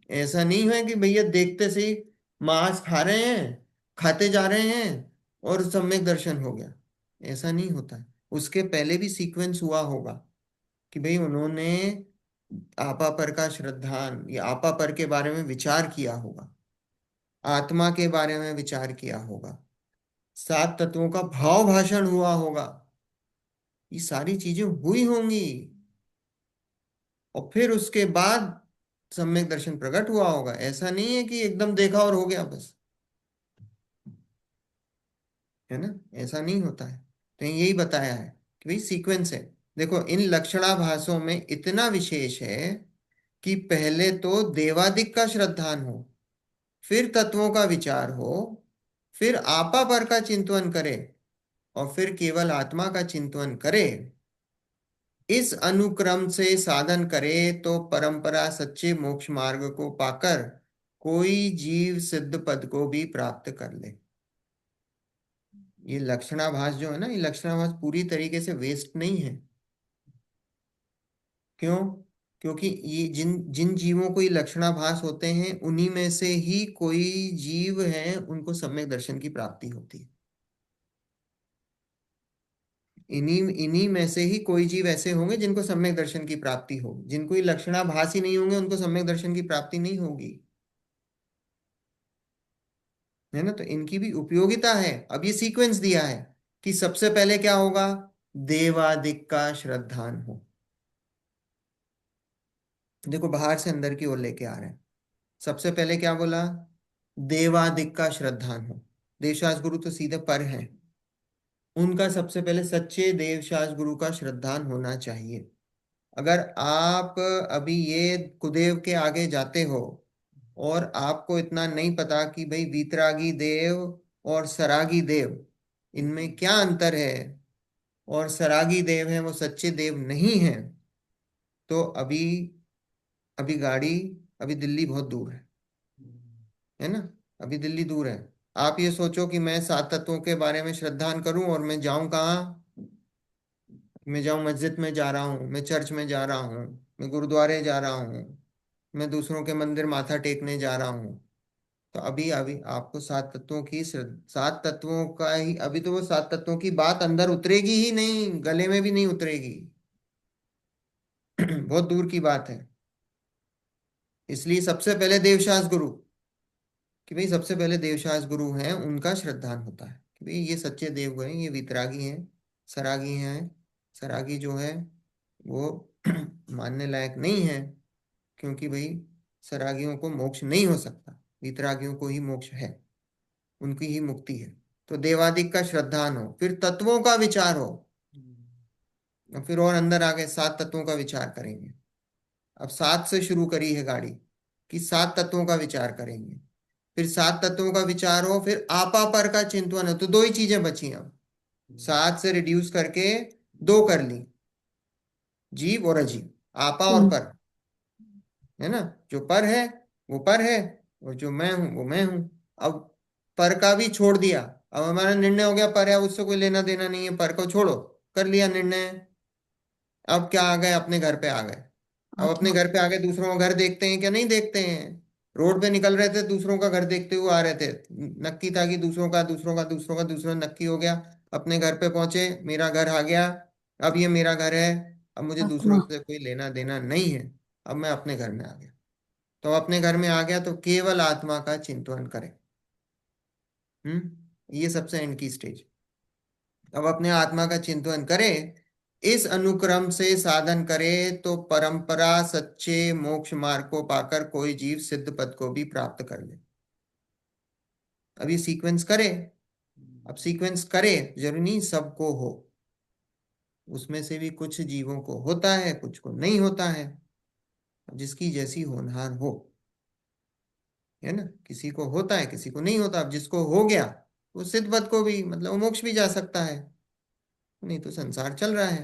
ऐसा नहीं है कि भैया देखते से ही मांस खा रहे हैं, खाते जा रहे हैं और सम्यक दर्शन हो गया। ऐसा नहीं होता है, उसके पहले भी सीक्वेंस हुआ होगा कि भाई उन्होंने आपा पर का श्रद्धान या आपा पर के बारे में विचार किया होगा, आत्मा के बारे में विचार किया होगा, सात तत्वों का भाव भाषण हुआ होगा, ये सारी चीजें हुई होंगी। और फिर उसके बाद सम्यक दर्शन प्रकट हुआ होगा। ऐसा नहीं है कि एकदम देखा और हो गया बस, है ना। ऐसा नहीं होता है। तो यही बताया है कि भाई सीक्वेंस है। देखो इन लक्षणाभासों में इतना विशेष है कि पहले तो देवादिक का श्रद्धान हो, फिर तत्वों का विचार हो, फिर आपा पर का चिंतन करे, और फिर केवल आत्मा का चिंतन करे। इस अनुक्रम से साधन करे तो परंपरा सच्चे मोक्ष मार्ग को पाकर कोई जीव सिद्ध पद को भी प्राप्त कर ले। ये लक्षणाभास जो है ना, ये लक्षणाभास पूरी तरीके से वेस्ट नहीं है। क्यों? क्योंकि ये जिन जिन जीवों को ये लक्षणाभास होते हैं उन्हीं में से ही कोई जीव है उनको सम्यक दर्शन की प्राप्ति होती है। इन्हीं इन्हीं में से ही कोई जीव ऐसे होंगे जिनको सम्यक दर्शन की प्राप्ति हो, जिनको ये लक्षणाभास ही नहीं होंगे उनको सम्यक दर्शन की प्राप्ति नहीं होगी, है ना। तो इनकी भी उपयोगिता है। अब ये सीक्वेंस दिया है कि सबसे पहले क्या होगा, देवादिक का श्रद्धान हो। देखो बाहर से अंदर की ओर लेके आ रहे हैं। सबसे पहले क्या बोला, देवादिक का श्रद्धान हो। देवशास गुरु तो सीधे पर हैं, उनका सबसे पहले सच्चे देवशास गुरु का श्रद्धान होना चाहिए। अगर आप अभी ये कुदेव के आगे जाते हो और आपको इतना नहीं पता कि भाई वीतरागी देव और सरागी देव इनमें क्या अंतर है, और सरागी देव है वो सच्चे देव नहीं है, तो अभी अभी गाड़ी, अभी दिल्ली बहुत दूर है ना। अभी दिल्ली दूर है। आप ये सोचो कि मैं सात तत्वों के बारे में श्रद्धान करूं और मैं जाऊं कहाँ, मैं जाऊं मस्जिद में जा रहा हूँ, मैं चर्च में जा रहा हूँ, मैं गुरुद्वारे जा रहा हूँ, मैं दूसरों के मंदिर माथा टेकने जा रहा हूँ, तो अभी अभी आपको सात तत्वों की सात तत्वों का ही, अभी तो वो सात तत्वों की बात अंदर उतरेगी ही नहीं, गले में भी नहीं उतरेगी। बहुत दूर की बात है। इसलिए सबसे पहले देवशास्त्र गुरु, कि भाई सबसे पहले देवशास्त्र गुरु हैं उनका श्रद्धान होता है कि भाई ये सच्चे देव हैं, ये वितरागी हैं, सरागी हैं। सरागी जो है वो मानने लायक नहीं है, क्योंकि भाई सरागियों को मोक्ष नहीं हो सकता, वितरागियों को ही मोक्ष है, उनकी ही मुक्ति है। तो देवादिक का श्रद्धान हो, फिर तत्वों का विचार हो, और फिर और अंदर आ गए सात तत्वों का विचार करेंगे। अब सात से शुरू करी है गाड़ी, कि सात तत्वों का विचार करेंगे। फिर सात तत्वों का विचार हो, फिर आपा पर का चिंतन हो, तो दो ही चीजें बची अब। सात से रिड्यूस करके दो कर ली, जीव और अजीव, आपा और हम्म। पर, है ना। जो पर है वो पर है, और जो मैं हूं वो मैं हूं। अब पर का भी छोड़ दिया, अब हमारा निर्णय हो गया पर है उससे कोई लेना देना नहीं है, पर को छोड़ो, कर लिया निर्णय। अब क्या आ गए, अपने घर पे आ गए। अब अपने आत्मा। घर पे आ गए, दूसरों का घर देखते हैं क्या, नहीं देखते हैं। रोड पे निकल रहे थे, दूसरों का घर देखते हुए आ रहे थे, नक्की था कि दूसरों का दूसरों का दूसरों का दूसरों नक्की हो गया। अपने घर पे पहुंचे, मेरा घर आ गया, अब ये मेरा घर है, अब मुझे दूसरों आत्मा। से कोई लेना देना नहीं है। अब मैं अपने घर में आ गया। तो अपने घर में आ गया तो केवल आत्मा का चिंतन करें। ये सबसे एंड की स्टेज। अब अपने आत्मा का चिंतन करें, इस अनुक्रम से साधन करे, तो परंपरा सच्चे मोक्ष मार्ग को पाकर कोई जीव सिद्ध पद को भी प्राप्त कर ले। अब ये सीक्वेंस करे। अब सीक्वेंस करे, जरूरी नहीं सबको हो, उसमें से भी कुछ जीवों को होता है, कुछ को नहीं होता है, जिसकी जैसी होनहार हो, है ना। किसी को होता है, किसी को नहीं होता। अब जिसको हो गया वो सिद्ध पद को भी, मतलब वो मोक्ष भी जा सकता है, नहीं तो संसार चल रहा है।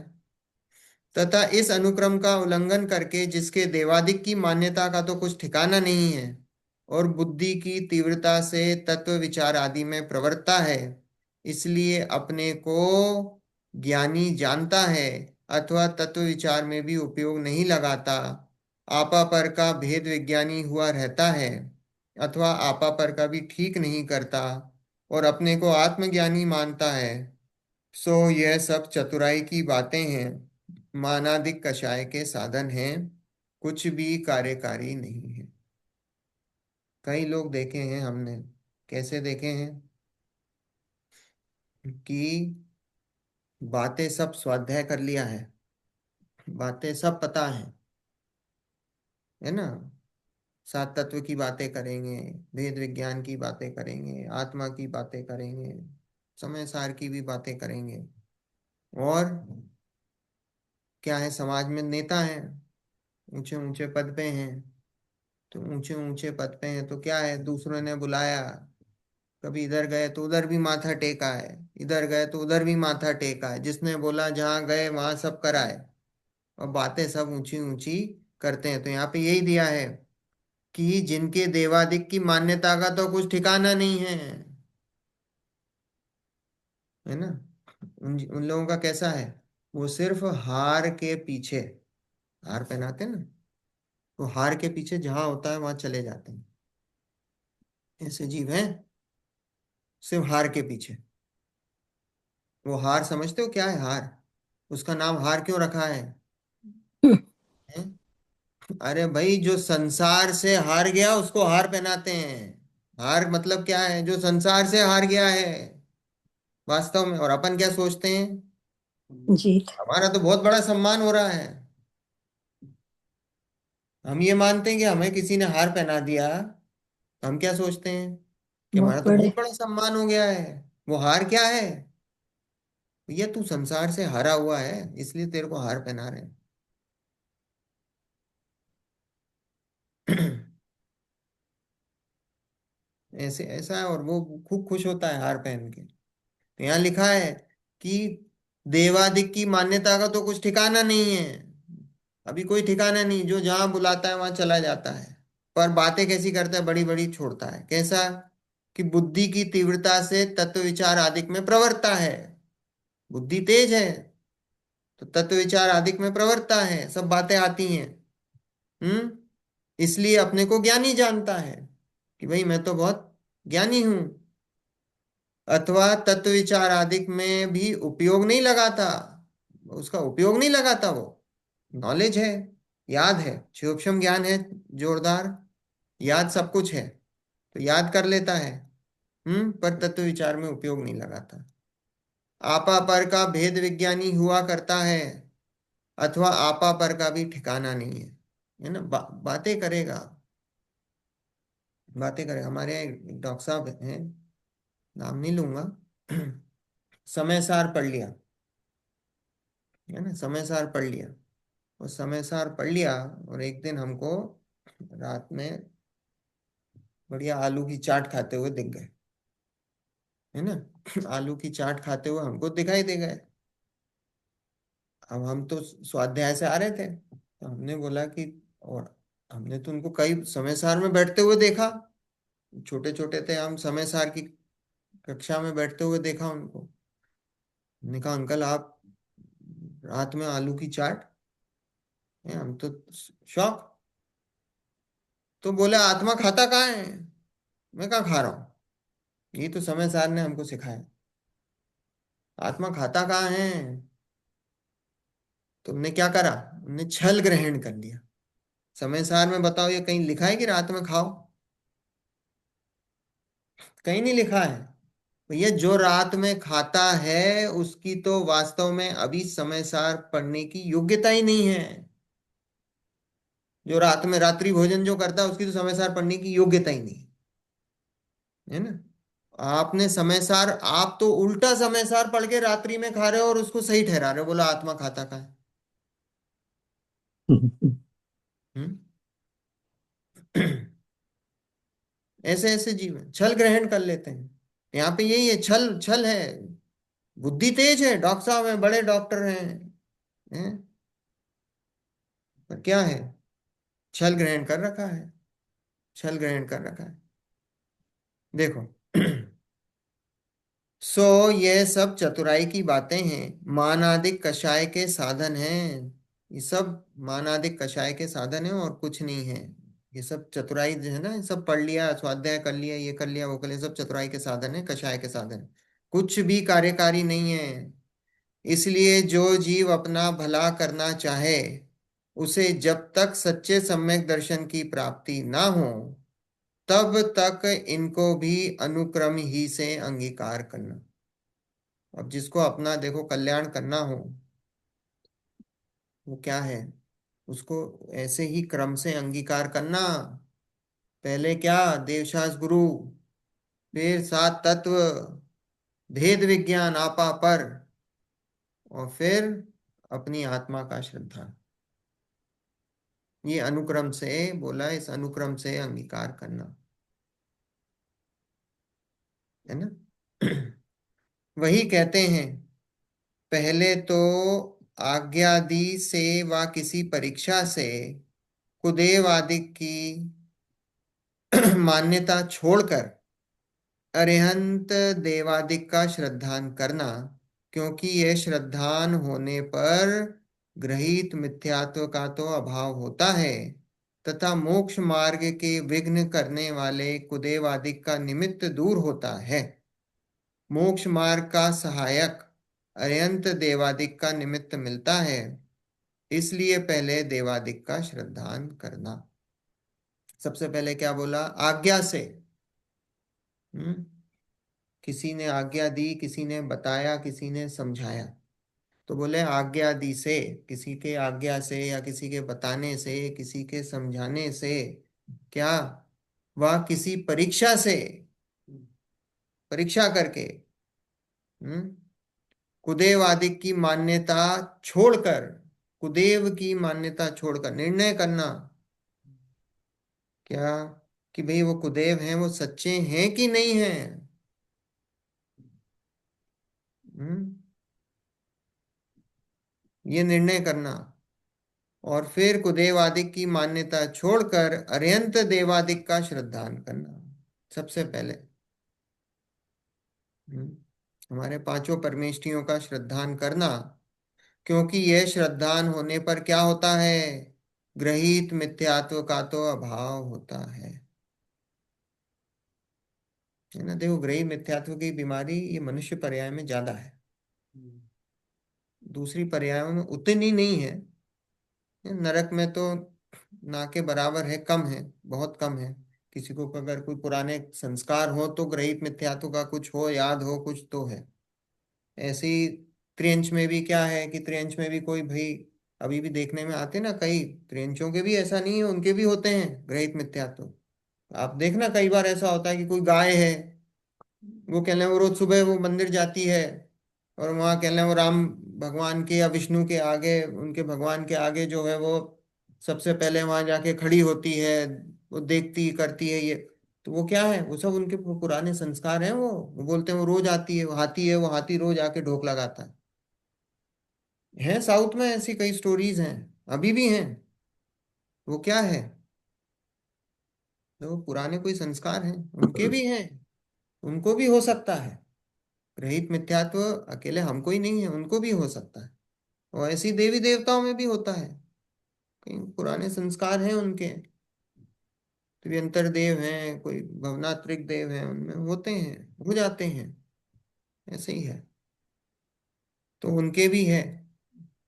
तथा इस अनुक्रम का उल्लंघन करके जिसके देवादिक की मान्यता का तो कुछ ठिकाना नहीं है, और बुद्धि की तीव्रता से तत्व विचार आदि में प्रवृत्ता है, इसलिए अपने को ज्ञानी जानता है, अथवा तत्व विचार में भी उपयोग नहीं लगाता, आपा पर का भेद विज्ञानी हुआ रहता है, अथवा आपा पर का भी ठीक नहीं करता, और अपने को आत्मज्ञानी मानता है, सो यह सब चतुराई की बातें हैं, मानादिक कषाय के साधन हैं, कुछ भी कार्यकारी नहीं है। कई लोग देखे हैं हमने, कैसे देखे हैं, कि बातें सब स्वाध्याय कर लिया है, बातें सब पता है ना। सात तत्व की बातें करेंगे, भेद विज्ञान की बातें करेंगे, आत्मा की बातें करेंगे, समय सार की भी बातें करेंगे। और क्या है, समाज में नेता हैं, ऊंचे ऊंचे पद पे हैं, तो ऊंचे ऊंचे पद पे हैं तो क्या है, दूसरों ने बुलाया, कभी इधर गए तो उधर भी माथा टेका है, इधर गए तो उधर भी माथा टेका है, जिसने बोला जहां गए वहां सब कराए, और बातें सब ऊंची ऊंची करते हैं। तो यहाँ पे यही दिया है कि जिनके देवादिक की मान्यता का तो कुछ ठिकाना नहीं है ना। उन उन लोगों का कैसा है, वो सिर्फ हार के पीछे, हार पहनाते हैं ना, तो हार के पीछे जहां होता है वहां चले जाते हैं। ऐसे जीव हैं, सिर्फ हार के पीछे। वो हार समझते हो क्या है हार, उसका नाम हार क्यों रखा है, हैं? अरे भाई जो संसार से हार गया उसको हार पहनाते हैं। हार मतलब क्या है, जो संसार से हार गया है वास्तव में। और अपन क्या सोचते हैं, जीत। हमारा तो बहुत बड़ा सम्मान हो रहा है, हम ये मानते हैं कि हमें किसी ने हार पहना दिया, तो हम क्या सोचते हैं कि हमारा बहुत तो बड़े। बहुत बड़ा सम्मान हो गया है। वो हार क्या है, ये तू संसार से हारा हुआ है, इसलिए तेरे को हार पहना रहे हैं। ऐसे ऐसा है, और वो खूब खुश होता है हार पहन के। तो यहाँ लिखा है कि देवादिक की मान्यता का तो कुछ ठिकाना नहीं है, अभी कोई ठिकाना नहीं, जो जहां बुलाता है वहां चला जाता है। पर बातें कैसी करता है, बड़ी बड़ी छोड़ता है। कैसा, कि बुद्धि की तीव्रता से तत्व विचार आदिक में प्रवृत्ता है, बुद्धि तेज है, तो तत्व विचार आदिक में प्रवृत्ता है, सब बातें आती हैं। इसलिए अपने को ज्ञानी जानता है। कि भाई मैं तो बहुत ज्ञानी हूं, अथवा तत्व विचार आदि में भी उपयोग नहीं लगाता, उसका उपयोग नहीं लगाता वो, नॉलेज है, याद है, सूक्ष्म ज्ञान है, जोरदार, याद सब कुछ है, तो याद कर लेता है। पर तत्व विचार में उपयोग नहीं लगाता। आपा पर का भेद विज्ञानी हुआ करता है, अथवा आपा पर का भी ठिकाना नहीं है ना। बातें करेगा, बातें करेगा। हमारे यहाँ एक डॉक्टर साहब हैं, नाम नहीं लूंगा। समय सार पढ़ लिया, है ना, समय सार पढ़ लिया। और समय सार पढ़ लिया, और एक दिन हमको रात में बढ़िया आलू की चाट खाते हुए दिख गए, है ना। आलू की चाट खाते हुए हमको दिखाई दे गए। अब हम तो स्वाध्याय से आ रहे थे, तो हमने बोला कि, और हमने तो उनको कई समय सार में बैठते हुए देखा, छोटे छोटे थे हम, समय सार की कक्षा में बैठते हुए देखा उनको। हमने कहा अंकल आप रात में आलू की चाट है, हम तो शौक। तो बोले आत्मा खाता कहाँ है? मैं कहाँ खा रहा हूँ, ये तो समय सार ने हमको सिखाया। आत्मा खाता कहाँ है? तुमने क्या करा? हमने छल ग्रहण कर लिया। समय सार में बताओ, ये कहीं लिखा है कि रात में खाओ? कहीं नहीं लिखा है। भैया जो रात में खाता है उसकी तो वास्तव में अभी समय सार पढ़ने की योग्यता ही नहीं है। जो रात में रात्रि भोजन जो करता है उसकी तो समय सार पढ़ने की योग्यता ही नहीं है ना। आपने समय सार, आप तो उल्टा समय सार पढ़ के रात्रि में खा रहे हो और उसको सही ठहरा रहे हो, बोला आत्मा खाता का है। हम्म। ऐसे ऐसे जीव हैं, छल ग्रहण कर लेते हैं। यहाँ पे यही है, छल छल है। बुद्धि तेज है, डॉक्टर साहब हैं, बड़े डॉक्टर हैं, पर क्या है? छल ग्रहण कर रखा है, छल ग्रहण कर रखा है। देखो। सो ये सब चतुराई की बातें हैं, मानादिक कषाय के साधन हैं। ये सब मानादिक कषाय के साधन है और कुछ नहीं है। ये सब चतुराई जो है ना, ये सब पढ़ लिया, स्वाध्याय कर लिया, ये कर लिया, वो कर लिया, सब चतुराई के साधन है, कषाय के साधन है। कुछ भी कार्यकारी नहीं है। इसलिए जो जीव अपना भला करना चाहे, उसे जब तक सच्चे सम्यक दर्शन की प्राप्ति ना हो, तब तक इनको भी अनुक्रम ही से अंगीकार करना। अब जिसको अपना देखो कल्याण करना हो, वो क्या है, उसको ऐसे ही क्रम से अंगीकार करना। पहले क्या? देवशास्त्र गुरु, फिर सात तत्व, भेद विज्ञान आपा पर, और फिर अपनी आत्मा का श्रद्धा। ये अनुक्रम से बोला, इस अनुक्रम से अंगीकार करना, है ना। वही कहते हैं, पहले तो आज्ञा दी से व किसी परीक्षा से कुदेव आदि की मान्यता छोड़कर अरिहंत देवादिक का श्रद्धान करना, क्योंकि यह श्रद्धान होने पर ग्रहित मिथ्यात्व का तो अभाव होता है, तथा मोक्ष मार्ग के विघ्न करने वाले कुदेवादिक का निमित्त दूर होता है। मोक्ष मार्ग का सहायक अरिहंत देवादिक का निमित्त मिलता है, इसलिए पहले देवादिक का श्रद्धान करना। सबसे पहले क्या बोला? आज्ञा से। हम्म। किसी ने आज्ञा दी, किसी ने बताया, किसी ने समझाया, तो बोले आज्ञा दी से, किसी के आज्ञा से या किसी के बताने से, किसी के समझाने से, क्या, वह किसी परीक्षा से, परीक्षा करके, हम्म, कुदेव आदि की मान्यता छोड़कर, कुदेव की मान्यता छोड़कर निर्णय करना, क्या, कि भाई वो कुदेव हैं, वो सच्चे हैं कि नहीं हैं। हम्म, ये निर्णय करना। और फिर कुदेवादिक की मान्यता छोड़कर अरिहंत देवादिक का श्रद्धान करना, सबसे पहले। हम्म, हमारे पांचों परमेष्ठियों का श्रद्धान करना, क्योंकि यह श्रद्धान होने पर क्या होता है? ग्रहित मिथ्यात्व का तो अभाव होता है। है ना। देखो, ग्रही मिथ्यात्व की बीमारी ये मनुष्य पर्याय में ज्यादा है, दूसरी पर्यायों में उतनी नहीं है। नरक में तो ना के बराबर है, कम है, बहुत कम है। किसी को अगर कोई पुराने संस्कार हो तो ग्रहित मिथ्यात्व का कुछ हो, याद हो कुछ तो है। ऐसे ही त्रियंच में भी क्या है कि त्रियंच में भी कोई भाई अभी भी देखने में आते ना, कई त्रियंचों के भी ऐसा नहीं है, उनके भी होते हैं ग्रहित मिथ्यात्व। आप देखना कई बार ऐसा होता है कि कोई गाय है, वो कह रहे हैं वो रोज सुबह वो मंदिर जाती है, और वहाँ कह रहे हैं वो राम भगवान के या विष्णु के आगे, उनके भगवान के आगे जो है वो सबसे पहले वहां जाके खड़ी होती है, वो देखती करती है ये। तो वो क्या है, वो सब उनके पुराने संस्कार हैं। वो बोलते हैं वो रोज आती है, वो हाथी है, वो हाथी रोज आके ढोक लगाता है। साउथ में ऐसी कई स्टोरीज हैं, अभी भी हैं। वो क्या है, तो वो पुराने कोई संस्कार हैं, उनके भी हैं, उनको भी हो सकता है। रहित मिथ्यात्व अकेले हमको ही नहीं है, उनको भी हो सकता है। और ऐसी देवी देवताओं में भी होता है, कई पुराने संस्कार हैं उनके। त्रियंतर देव हैं, कोई भवनात्रिक देव हैं, उनमें होते हैं, हो जाते हैं। ऐसे ही है, तो उनके भी है,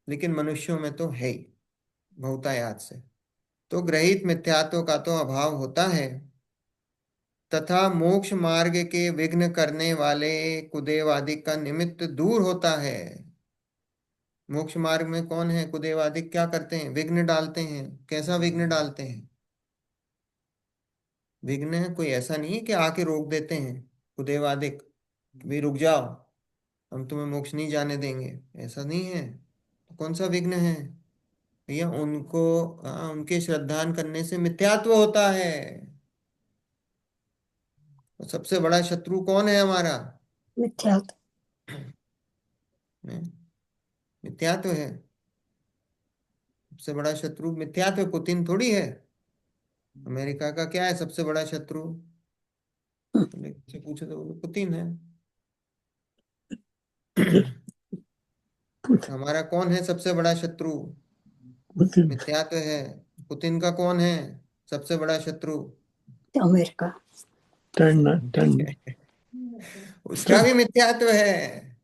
लेकिन मनुष्यों में तो है ही बहुतायात से। तो ग्रहित मिथ्यात्व का तो अभाव होता है, तथा मोक्ष मार्ग के विघ्न करने वाले कुदेवादिक का निमित्त दूर होता है। मोक्ष मार्ग में कौन है कुदेवादिक, क्या करते हैं, विघ्न डालते हैं। कैसा विघ्न डालते हैं, विघ्न है कोई ऐसा नहीं है कि आके रोक देते हैं कुदेवादिक, भी रुक जाओ, हम तुम्हें मोक्ष नहीं जाने देंगे, ऐसा नहीं है। तो कौन सा विघ्न है भैया, उनको उनके श्रद्धान करने से मिथ्यात्व होता है। और सबसे बड़ा शत्रु कौन है हमारा, मिथ्या। हैं? मिथ्यात्व है। सबसे बड़ा शत्रु मिथ्यात्व, पुतिन थोड़ी है। अमेरिका का क्या है सबसे बड़ा शत्रु, तुमने किससे पूछो तो बोलो पुतिन है। हमारा कौन है सबसे बड़ा शत्रु, मिथ्यात्व है। पुतिन का कौन है सबसे बड़ा शत्रु, अमेरिका। टर्न टर्न उसका भी मिथ्यात्व है,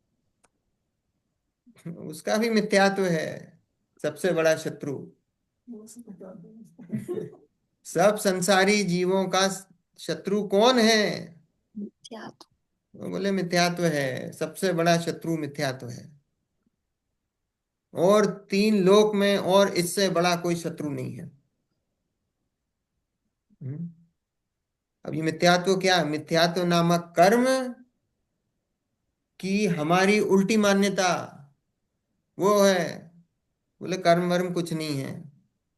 उसका भी मिथ्यात्व है, सबसे बड़ा शत्रु। सब संसारी जीवों का शत्रु कौन है, वो बोले मिथ्यात्व है, सबसे बड़ा शत्रु मिथ्यात्व है। और तीन लोक में और इससे बड़ा कोई शत्रु नहीं है। हम्म। अब ये मिथ्यात्व क्या है, मिथ्यात्व नामक कर्म की हमारी उल्टी मान्यता, वो है। बोले कर्म वर्म कुछ नहीं है,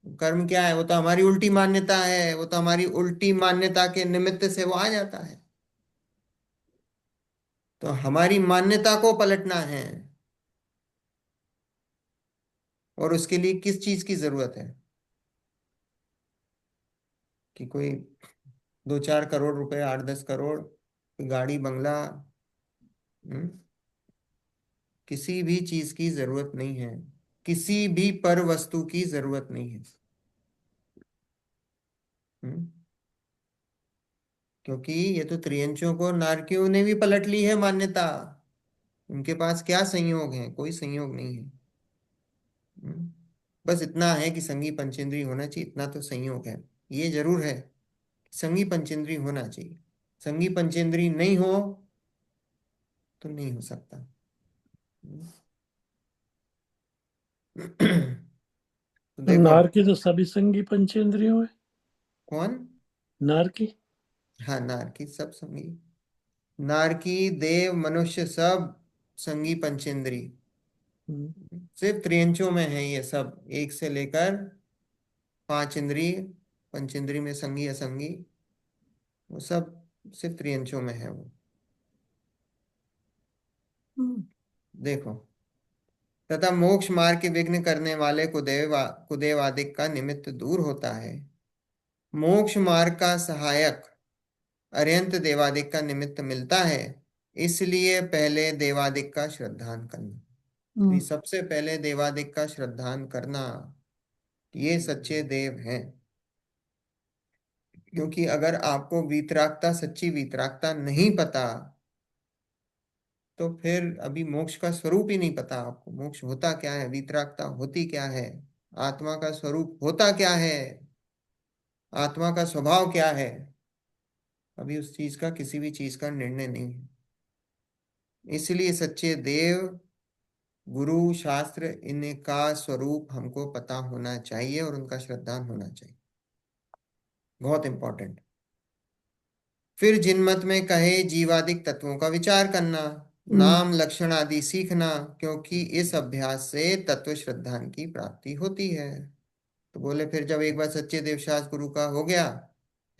कर्म क्या है, वो तो हमारी उल्टी मान्यता है, वो तो हमारी उल्टी मान्यता के निमित्त से वो आ जाता है। तो हमारी मान्यता को पलटना है, और उसके लिए किस चीज की जरूरत है, कि कोई 2-4 करोड़ रुपए, 8-10 करोड़, कोई गाड़ी बंगला, हम्म, किसी भी चीज की जरूरत नहीं है, किसी भी पर वस्तु की जरूरत नहीं है। हम्म, क्योंकि ये तो त्रियंचों को नारकियों ने भी पलट ली है मान्यता। उनके पास क्या संयोग है, कोई संयोग नहीं है। हम्म, बस इतना है कि संगी पंचेंद्रिय होना चाहिए, इतना तो संयोग है। ये जरूर है, संगी पंचेंद्रिय होना चाहिए। संगी पंचेंद्रिय नहीं हो तो नहीं हो सकता। हम्म। तो देखो, नार की तो सभी संगी पंचेंद्रियों है। कौन, नार की। हाँ नारकी सब संगी, नारकी देव मनुष्य सब संगी पंचेंद्री। सिर्फ त्रियंचों में है ये सब, एक से लेकर 5 इंद्रिय, पंचेंद्री में संगी असंगी, वो सब सिर्फ त्रियंचों में है वो। देखो, तथा मोक्ष मार्ग के विघ्न करने वाले कुदेवादिक का निमित्त दूर होता है। मोक्ष मार्ग का सहायक अत्यंत देवादिक का निमित्त मिलता है, इसलिए पहले देवादिक का श्रद्धान करना। तो ये सबसे पहले देवादिक का श्रद्धान करना, ये सच्चे देव हैं। क्योंकि अगर आपको वीतरागता, सच्ची वीतरागता नहीं पता, तो फिर अभी मोक्ष का स्वरूप ही नहीं पता आपको। मोक्ष होता क्या है, वीतरागता होती क्या है, आत्मा का स्वरूप होता क्या है, आत्मा का स्वभाव क्या है, अभी उस चीज का, किसी भी चीज का निर्णय नहीं है। इसलिए सच्चे देव, गुरु, शास्त्र, इनका स्वरूप हमको पता होना चाहिए और उनका श्रद्धान होना चाहिए। बहुत इंपॉर्टेंट। फिर जिन मत में कहे जीवादिक तत्वों का विचार करना, नाम लक्षण आदि सीखना, क्योंकि इस अभ्यास से तत्व श्रद्धान की प्राप्ति होती है। तो बोले फिर जब एक बार सच्चे देवशास्त्र गुरु का हो गया,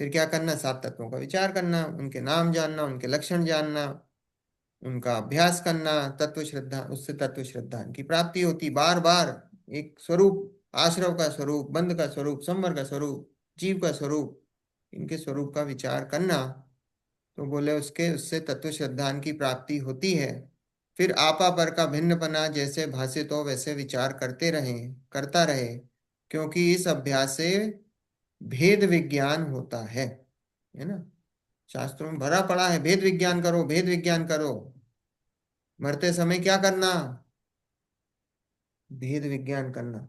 फिर क्या करना, सात तत्वों का विचार करना, उनके नाम जानना, उनके लक्षण जानना, उनका अभ्यास करना, तत्व श्रद्धा, उससे तत्व श्रद्धा की प्राप्ति होती। बार बार एक स्वरूप, आश्रव का स्वरूप, बंध का स्वरूप, संवर का स्वरूप, जीव का स्वरूप, इनके स्वरूप का विचार करना, तो बोले उसके, उससे तत्व श्रद्धान की प्राप्ति होती है। फिर आपा पर का भिन्नपना जैसे भाषित हो वैसे विचार करते रहें, करता रहे, क्योंकि इस अभ्यास से भेद विज्ञान होता है ना। शास्त्रों में भरा पड़ा है, भेद विज्ञान करो, भेद विज्ञान करो। मरते समय क्या करना, भेद विज्ञान करना।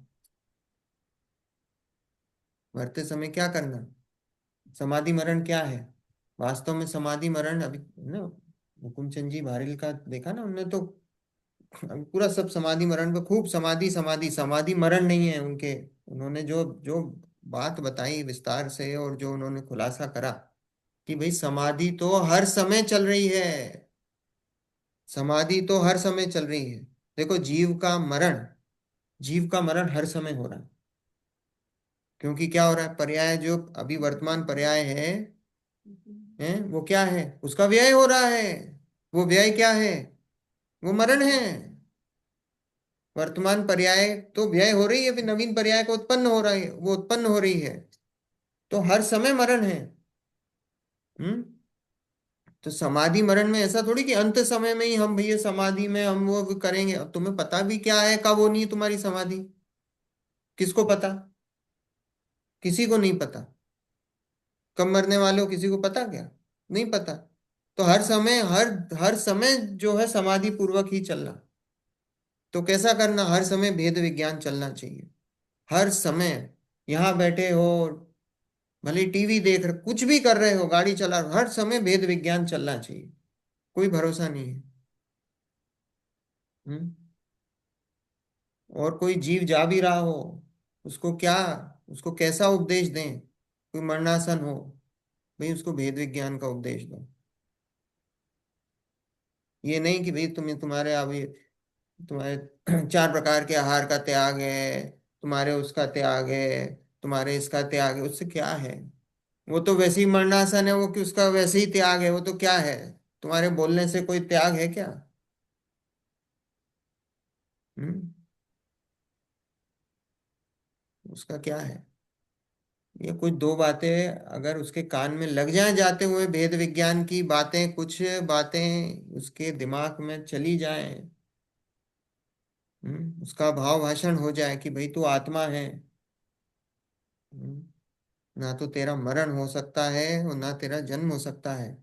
मरते समय क्या करना, समाधि मरण क्या है। वास्तव में समाधि मरण अभी ना, हुकुमचंद जी भारिल का देखा ना उनने तो, अभी पूरा सब समाधि मरण पे खूब, समाधि समाधि, समाधि मरण नहीं है उनके। उन्होंने जो जो बात बताई विस्तार से, और जो उन्होंने खुलासा करा कि भाई समाधि तो हर समय चल रही है, समाधि तो हर समय चल रही है। देखो जीव का मरण, जीव का मरण हर समय हो रहा है। क्योंकि क्या हो रहा है, पर्याय जो अभी वर्तमान पर्याय है वो क्या है, उसका व्यय हो रहा है। वो व्यय क्या है, वो मरण है। वर्तमान पर्याय तो व्यय हो रही है, फिर नवीन पर्याय को उत्पन्न हो रहा है, वो उत्पन्न हो रही है, तो हर समय मरण है। हम्म। तो समाधि मरण में ऐसा थोड़ी कि अंत समय में ही हम भैया समाधि में हम वो करेंगे। अब तुम्हें पता भी क्या है कब होनी है तुम्हारी समाधि, किसको पता, किसी को नहीं पता। कब मरने वाले हो किसी को पता क्या, नहीं पता। तो हर समय, हर हर समय जो है समाधि पूर्वक ही चलना। तो कैसा करना, हर समय भेद विज्ञान चलना चाहिए। हर समय यहाँ बैठे हो, भले टीवी देख रहे, कुछ भी कर रहे हो, गाड़ी चला रहे हो, हर समय भेद विज्ञान चलना चाहिए। कोई भरोसा नहीं है। हम्म। और कोई जीव जा भी रहा हो, उसको क्या, उसको कैसा उपदेश दें। कोई मरणासन हो, भाई उसको भेद विज्ञान का उपदेश दो। ये नहीं कि भाई तुम्हें, तुम्हारे अभी तुम्हारे चार प्रकार के आहार का त्याग है, तुम्हारे उसका त्याग है, तुम्हारे इसका त्याग है, उससे क्या है। वो तो वैसे ही मरणासन है, वो कि उसका वैसे ही त्याग है, वो तो क्या है। तुम्हारे बोलने से कोई त्याग है क्या। हम्म। उसका क्या है। ये कुछ दो बातें अगर उसके कान में लग जाएं जाते हुए, भेद विज्ञान की बातें, कुछ बातें उसके दिमाग में चली जाएं, उसका भाव भाषण हो जाए कि भाई तू आत्मा है। हम्म, ना तो तेरा मरण हो सकता है और ना तेरा जन्म हो सकता है।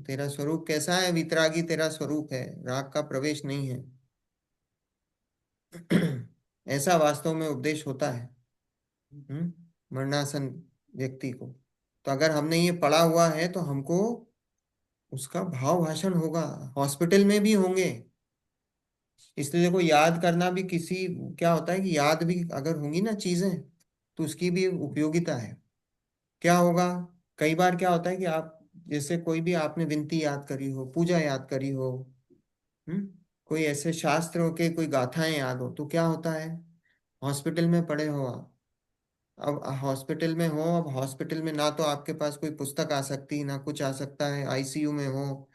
तेरा स्वरूप कैसा है, वितरागी तेरा स्वरूप है, राग का प्रवेश नहीं है। ऐसा वास्तव में उपदेश होता है। मरणासन व्यक्ति को। तो अगर हमने ये पढ़ा हुआ है तो हमको उसका भाव भाषण होगा, हॉस्पिटल में भी होंगे। इसलिए देखो, याद करना भी किसी, क्या होता है कि याद भी अगर होंगी ना चीजें, तो उसकी भी उपयोगिता है। क्या होगा, कई बार क्या होता है कि आप, जैसे कोई भी आपने विनती याद करी हो, पूजा याद करी हो, हम्म कोई ऐसे शास्त्रों के कोई गाथाएं याद हो, तो क्या होता है, हॉस्पिटल में पड़े हो आप, अब हॉस्पिटल में हो, अब हॉस्पिटल में ना तो आपके पास कोई पुस्तक आ सकती, ना कुछ आ सकता है, आईसीयू में हो,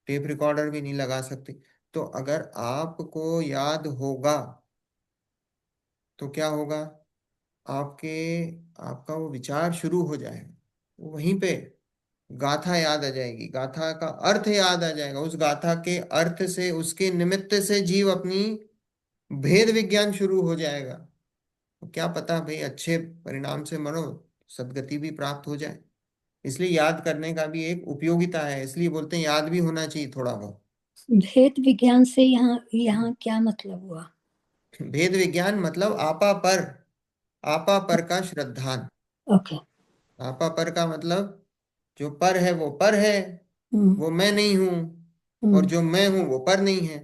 टेप रिकॉर्डर भी नहीं लगा सकती। तो अगर आपको याद होगा, तो क्या होगा, आपके, आपका वो विचार शुरू हो जाएगा, वहीं पे गाथा याद आ जाएगी, गाथा का अर्थ याद आ जाएगा, उस गाथा के अर्थ से, उसके निमित्त से जीव अपनी भेद विज्ञान शुरू हो जाएगा। तो क्या पता भाई अच्छे परिणाम से मरो, सदगति भी प्राप्त हो जाए। इसलिए याद करने का भी एक उपयोगिता है, इसलिए बोलते हैं याद भी होना चाहिए थोड़ा बहुत। भेद विज्ञान से यहाँ यहाँ क्या मतलब हुआ? भेद विज्ञान मतलब आपा पर, आपा पर का श्रद्धान। ओके। आपा पर का मतलब जो पर है वो पर है, हम्म। वो मैं नहीं हूं। और हम्म। जो मैं हूं वो पर नहीं है,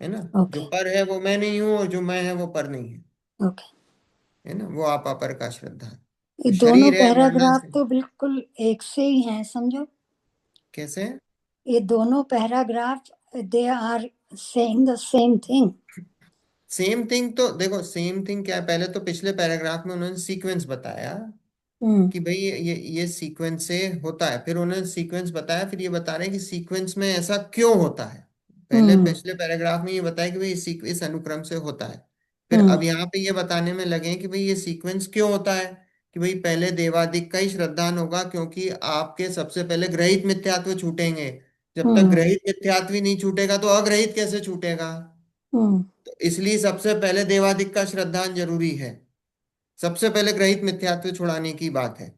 है ना। जो ओके। पर है वो मैं नहीं हूं, और जो मैं है वो पर नहीं है, ओके। है ना। वो आपा पर का श्रद्धा। ये तो दोनों शरीर है मरना पैराग्राफ से। तो बिल्कुल एक से ही हैं, समझो। कैसे? ये दोनों paragraph, they are saying the same thing. Same thing तो देखो, सेम थिंग क्या है, पहले तो पिछले पैराग्राफ में उन्होंने सीक्वेंस बताया हम्म। कि भाई ये सीक्वेंस से होता है, फिर उन्होंने सीक्वेंस बताया, फिर ये बता रहे हैं कि सीक्वेंस में ऐसा क्यों होता है। पहले हम्म। पिछले पैराग्राफ में ये बताया कि भाई इस अनुक्रम से होता है। फिर हम्म। अब यहाँ पे ये बताने में लगे हैं कि भाई ये सीक्वेंस क्यों होता है। कि भाई पहले देवादिक का ही श्रद्धान होगा, क्योंकि आपके सबसे पहले ग्रहित मिथ्यात्व छूटेंगे। जब तक हम्म। ग्रहित मिथ्यात्व ही नहीं छूटेगा तो अग्रहित कैसे छूटेगा। हम्म। तो इसलिए सबसे पहले देवादिक का श्रद्धान जरूरी है। सबसे पहले ग्रहित मिथ्यात्व छुड़ाने की बात है,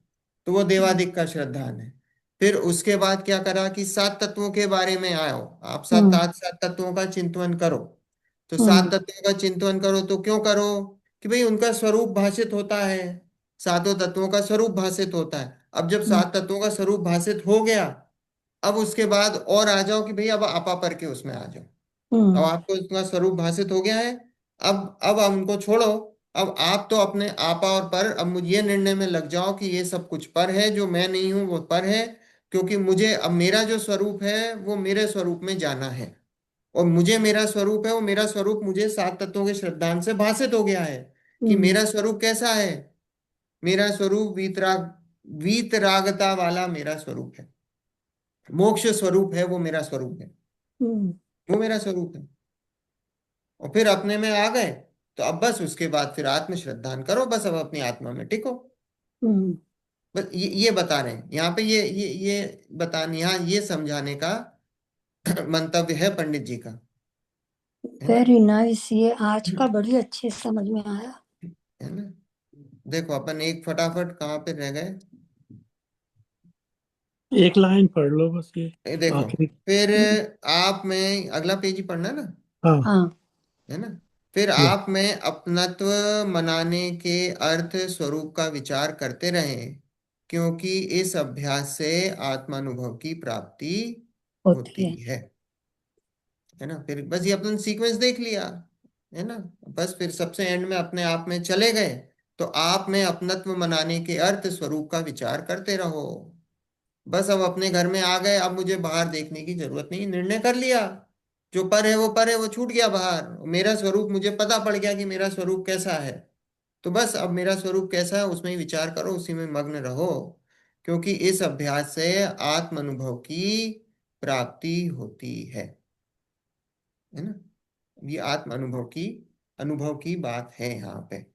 तो वो देवादिक का श्रद्धान है। फिर उसके बाद क्या करा कि सात तत्वों के बारे में आओ। आप सात हम्म। आज सात तत्वों का चिंतन करो। तो हम्म। सात तत्वों का चिंतन करो तो क्यों करो? कि भाई उनका स्वरूप भाषित होता है। सातों तत्वों का स्वरूप भाषित होता है। अब जब हम्म। सात तत्वों का स्वरूप भाषित हो गया, अब उसके बाद और आ जाओ कि भाई अब आपा पर के उसमें आ जाओ। अब हम्म। आपको उसका स्वरूप भाषित हो गया है। अब आप उनको छोड़ो। अब आप तो अपने आपा और पर, अब मुझे ये निर्णय में लग जाओ कि ये सब कुछ पर है, जो मैं नहीं हूं वो पर है। क्योंकि मुझे अब मेरा जो स्वरूप है वो मेरे स्वरूप में जाना है। और मुझे मेरा स्वरूप है, वो मेरा स्वरूप मुझे सात तत्वों के श्रद्धांत से भाषित हो गया है। कि हम्म। मेरा स्वरूप कैसा है? मेरा स्वरूप वीतरागता वाला मेरा स्वरूप है। मोक्ष स्वरूप है, वो मेरा स्वरूप है। हम्म। वो मेरा स्वरूप है। और फिर अपने में आ गए, तो अब बस उसके बाद फिर आत्म श्रद्धान करो, बस अब अपनी आत्मा में टिको। हम्म। बस ये बता रहे हैं यहाँ पे, ये बताने, यहाँ ये समझाने का मंतव्य है पंडित जी का, है ना। वेरी नाइस, ये आज का बड़ी अच्छे से समझ में आया। है ना। देखो अपन एक फटाफट कहाँ पे रह गए। एक लाइन पढ़ लो बस ये ये देखो, आखिरी। फिर आप में अगला पेज ही पढ़ना ना, हाँ। हाँ। है ना। फिर या आप में अपनत्व मनाने के अर्थ स्वरूप का विचार करते रहें, क्योंकि इस अभ्यास से आत्मानुभव की प्राप्ति होती होती है। है ना। फिर बस ये अपन सीक्वेंस देख लिया, है ना। बस फिर सबसे एंड में अपने आप में चले गए। तो आप में अपनत्व मनाने के अर्थ स्वरूप का विचार करते रहो। बस अब अपने घर में आ गए, अब मुझे बाहर देखने की जरूरत नहीं, निर्णय कर लिया। जो पर है वो पर है, वो छूट गया बाहर। मेरा स्वरूप मुझे पता पड़ गया कि मेरा स्वरूप कैसा है। तो बस अब मेरा स्वरूप कैसा है उसमें ही विचार करो, उसी में मग्न रहो। क्योंकि इस अभ्यास से आत्म अनुभव की प्राप्ति होती है ना। ये आत्म अनुभव की बात है यहाँ पे।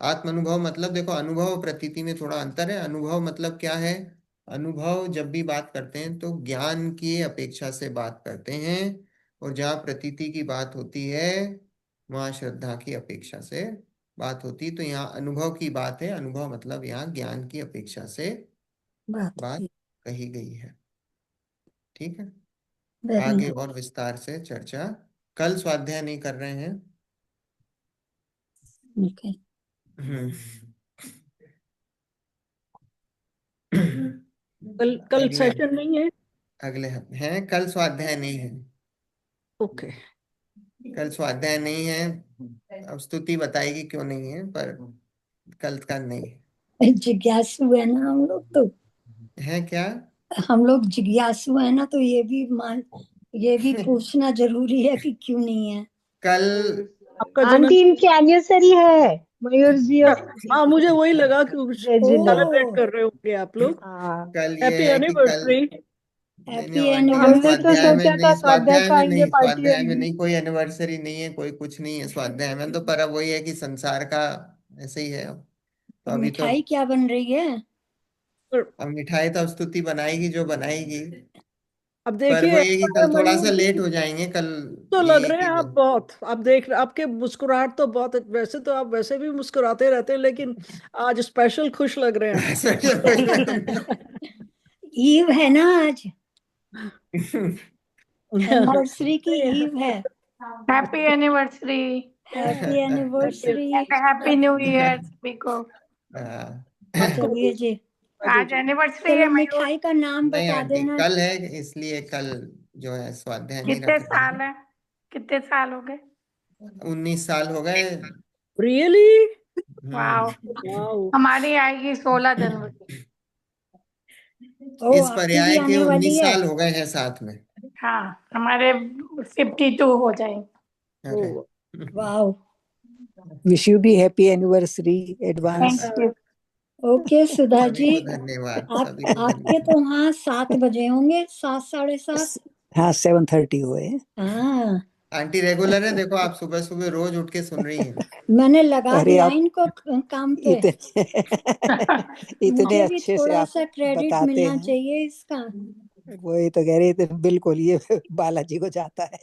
आत्म अनुभव मतलब देखो, अनुभव और प्रतीति में थोड़ा अंतर है। अनुभव मतलब क्या है? अनुभव जब भी बात करते हैं तो ज्ञान की अपेक्षा से बात करते हैं। और जहाँ प्रतीति की बात होती है वहाँ श्रद्धा की अपेक्षा से बात होती। तो यहाँ अनुभव की बात है, अनुभव मतलब यहाँ ज्ञान की अपेक्षा से बात बात हुई। कही गई है। ठीक है। वेरी आगे नाइस। और विस्तार से चर्चा, कल स्वाध्याय नहीं कर रहे हैं। ओके। हम्म। कल कल अगले सेशन नहीं है। अगले हफ्ते हैं, कल स्वाध्याय नहीं है। ओके। कल स्वाध्याय नहीं है। अब स्तुति बताएगी क्यों नहीं है, पर कल का नहीं है। जिज्ञासु है ना हम लोग तो। है क्या? हम लोग जिज्ञासु है ना, तो ये भी पूछना जरूरी है कि क्यों नहीं है। कल आपका जन्म। आंटी इनकी एनिवर्सरी है, मयूर जी और हाँ, मुझे वही लगा कि कुछ जय जी ने। सेलिब्रेट ओ, कर रहे होंगे आप लोग। हाँ, कल ये हैप्पी है कि कल, एनिवर्सरी। नहीं नहीं हैप्पी वो आंटी का हमने तो स्वाध्याय में सोचा नहीं, था स्वाध्याय स्वाध्याय का में आएंगे, नहीं, पार्टी स्वाध्याय में होगी। नहीं, कोई एनिवर्सरी नहीं है, कोई कुछ नहीं है स्वाध्याय में। तो पर अब वही है कि संसार का ऐसे ही है अब। तो अभी तो, मिठाई क्या बन रही है? अब मिठाई तो अब स्तुति बनाएगी जो बनाएगी। अब पर वो देखिए ये कि हमारे कल थोड़ा सा मयूर लेट जी हो जाएंगे कल। तो ये लग रहे हैं कि आप बहुत, आप देख आपके मुस्कुराहट तो बहुत, वैसे तो आप वैसे भी मुस्कुराते रहते हैं, लेकिन आज स्पेशल खुश लग रहे हैं। स्पेशल कुछ लग ईव है ना आज, रहा एनिवर्सरी की ईव है। Happy anniversary. Happy anniversary. Happy new year सभी को। है। आपको चलिए जी, आज एनिवर्सरी है चलो मयूर। मिठाई का नाम नहीं बता आंटी, देना। कल है इसलिए कल जो है स्वाध्याय नहीं कितने रख रहे साल हैं। है? कितने साल हो गए? 19 साल हो गए। रियली? वाह। वाओ। हमारी आएगी 16 जनवरी। ओ, इस आपकी भी पर्याय के आने वाली 19 है। साल हो गए हैं साथ में। हाँ, हमारे 52 हो जाएंगे। अरे ओ, वाओ। विश यू भी happy anniversary advance. Thank you. Okay Sudha सभी जी, को धन्यवाद, आप सभी को आपके धन्यवाद। तो वहाँ 7 बजे होंगे, 7 7:30। हाँ 7:30 हुए हैं। हाँ, आंटी रेगुलर है, देखो आप सुबह सुबह रोज उठ के सुन रही हैं। मैंने लगा अरे दिया आप इनको काम पे। इतने इतने मुझे भी अच्छे से थोड़ा आप सा क्रेडिट बताते मिलना हैं। चाहिए इसका। वही तो कह रहे थे, बिल्कुल ये बालाजी को जाता है।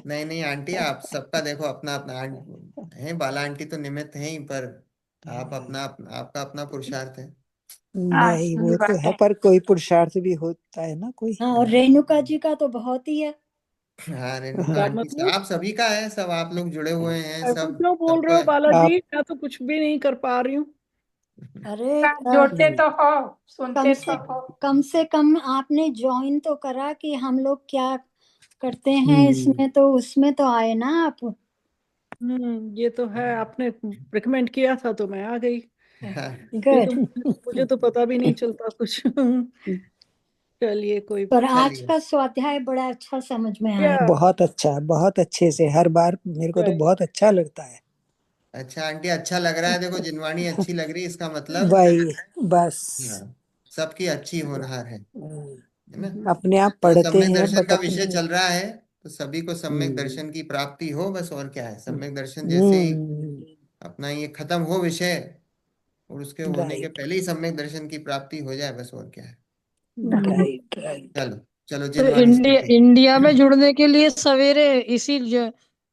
नहीं नहीं आंटी, आप सबका देखो अपना अपना है, बाला आंटी तो निमित्त है ही, पर आप आपका अपना पुरुषार्थ है। हाँ, नहीं सही वो तो बात है, है। पर कोई पुरुषार्थ भी होता है ना कोई। हाँ, और रेणुका जी का तो बहुत ही है। हाँ रेणुका क्या आंटी से मतलब? आप सभी का है, सब आप लोग जुड़े हुए हैं ऐसा सब। क्यों बोल रहे सबको हो बालाजी? आप मैं तो कुछ भी नहीं कर पा रही हूँ। अरे जोड़ते तो हो, कम सुनते से तो हो। कम से कम आपने ज्वाइन तो करा कि हम लोग क्या करते हैं हम्म, इसमें, तो उसमें तो आए ना आप। ये तो है, आपने रिकमेंड किया था तो मैं आ गई। हाँ, नहीं तो गुड। मुझे तो पता भी नहीं चलता कुछ। चलिए कोई पर बात। आज चलिए। का स्वाध्याय बड़ा अच्छा समझ में या आया। बहुत अच्छा, बहुत अच्छे से हर बार मेरे को तो राइट। बहुत अच्छा लगता है। अच्छा आंटी, अच्छा लग रहा है, देखो जिनवाणी अच्छी लग रही है, इसका मतलब वही बस। हाँ, सबकी अच्छी होनहार है ना। अपने आप तो पढ़ते सम्यक हैं दर्शन बट का विषय अपने। चल रहा है, तो सभी को सम्यक हम्म, दर्शन की प्राप्ति हो बस, और क्या है, सम्यक दर्शन जैसे ही हम्म, अपना ये खत्म हो विषय, और उसके होने के राइट पहले ही सम्यक दर्शन की प्राप्ति हो जाए बस, और क्या है। Right right. चलो चलो तो जिनवाणी स्तुति। इंडिया में जुड़ने के लिए सवेरे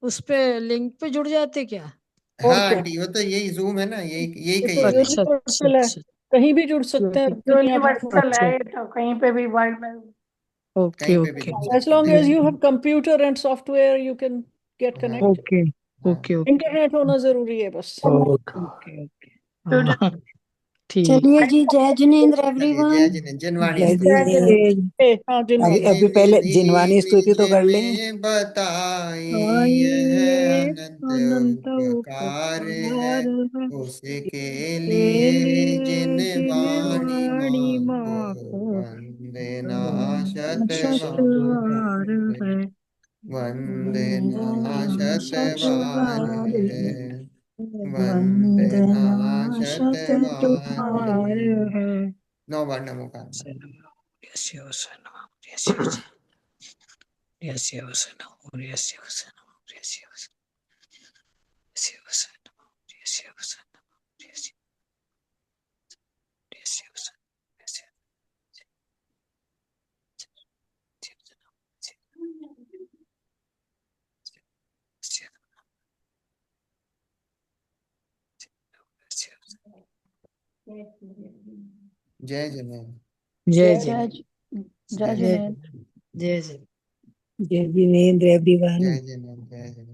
उस पे लिंक पे जुड़ जाते क्या? हाँ और क्या, आंटी, वो तो यही जूम है ना, यही यही ये तो कहिए जी। अच्छा अच्छा यूनिवर्सल है, अच्छा। कहीं भी जुड़ सकते हैं दुनिया भर में। यूनिवर्सल अच्छा है ये तो, कहीं पे भी वर्ल्ड में। ओके कहीं पे भी ओके जुड़ As सकते long as हैं। you have computer and software, you can get हाँ connected. ओके हाँ। ओके ओके इंटरनेट होना जरूरी है बस। Okay okay okay. हाँ ठीक। चलिए जी, जय जिनेन्द्र चलिए जय एवरीवन। जिनेन्द्र, जिनवाणी जय स्तुति। जी। हाँ अभी जिनवाणी। अभी निज पहले जिनवानी निज स्तुति तो निज कर लें। में बताई, यह आइए अनंत अनंत उपकार है उपकार है उसके के लिए, जिन लिए वाणी जिनवाणी माँ को माँ को वंदे नाशत शतवार वार, है वंदे वंदना नाशत वार शतवार है है, वंदे वंदना नाशत वार शतवार है। है। 9 बार नमो का। यस्य वसन यस्य वसन यस्य वसन यस्य वसन यस्य वसन यस्य वसन यस्य वसन यस्य यस्य वसन यस्य जय जय। जय जय जय जय जय जय जिनेन्द्र। जय जय जय जिनेन्द्र एवरीवन। जय जय।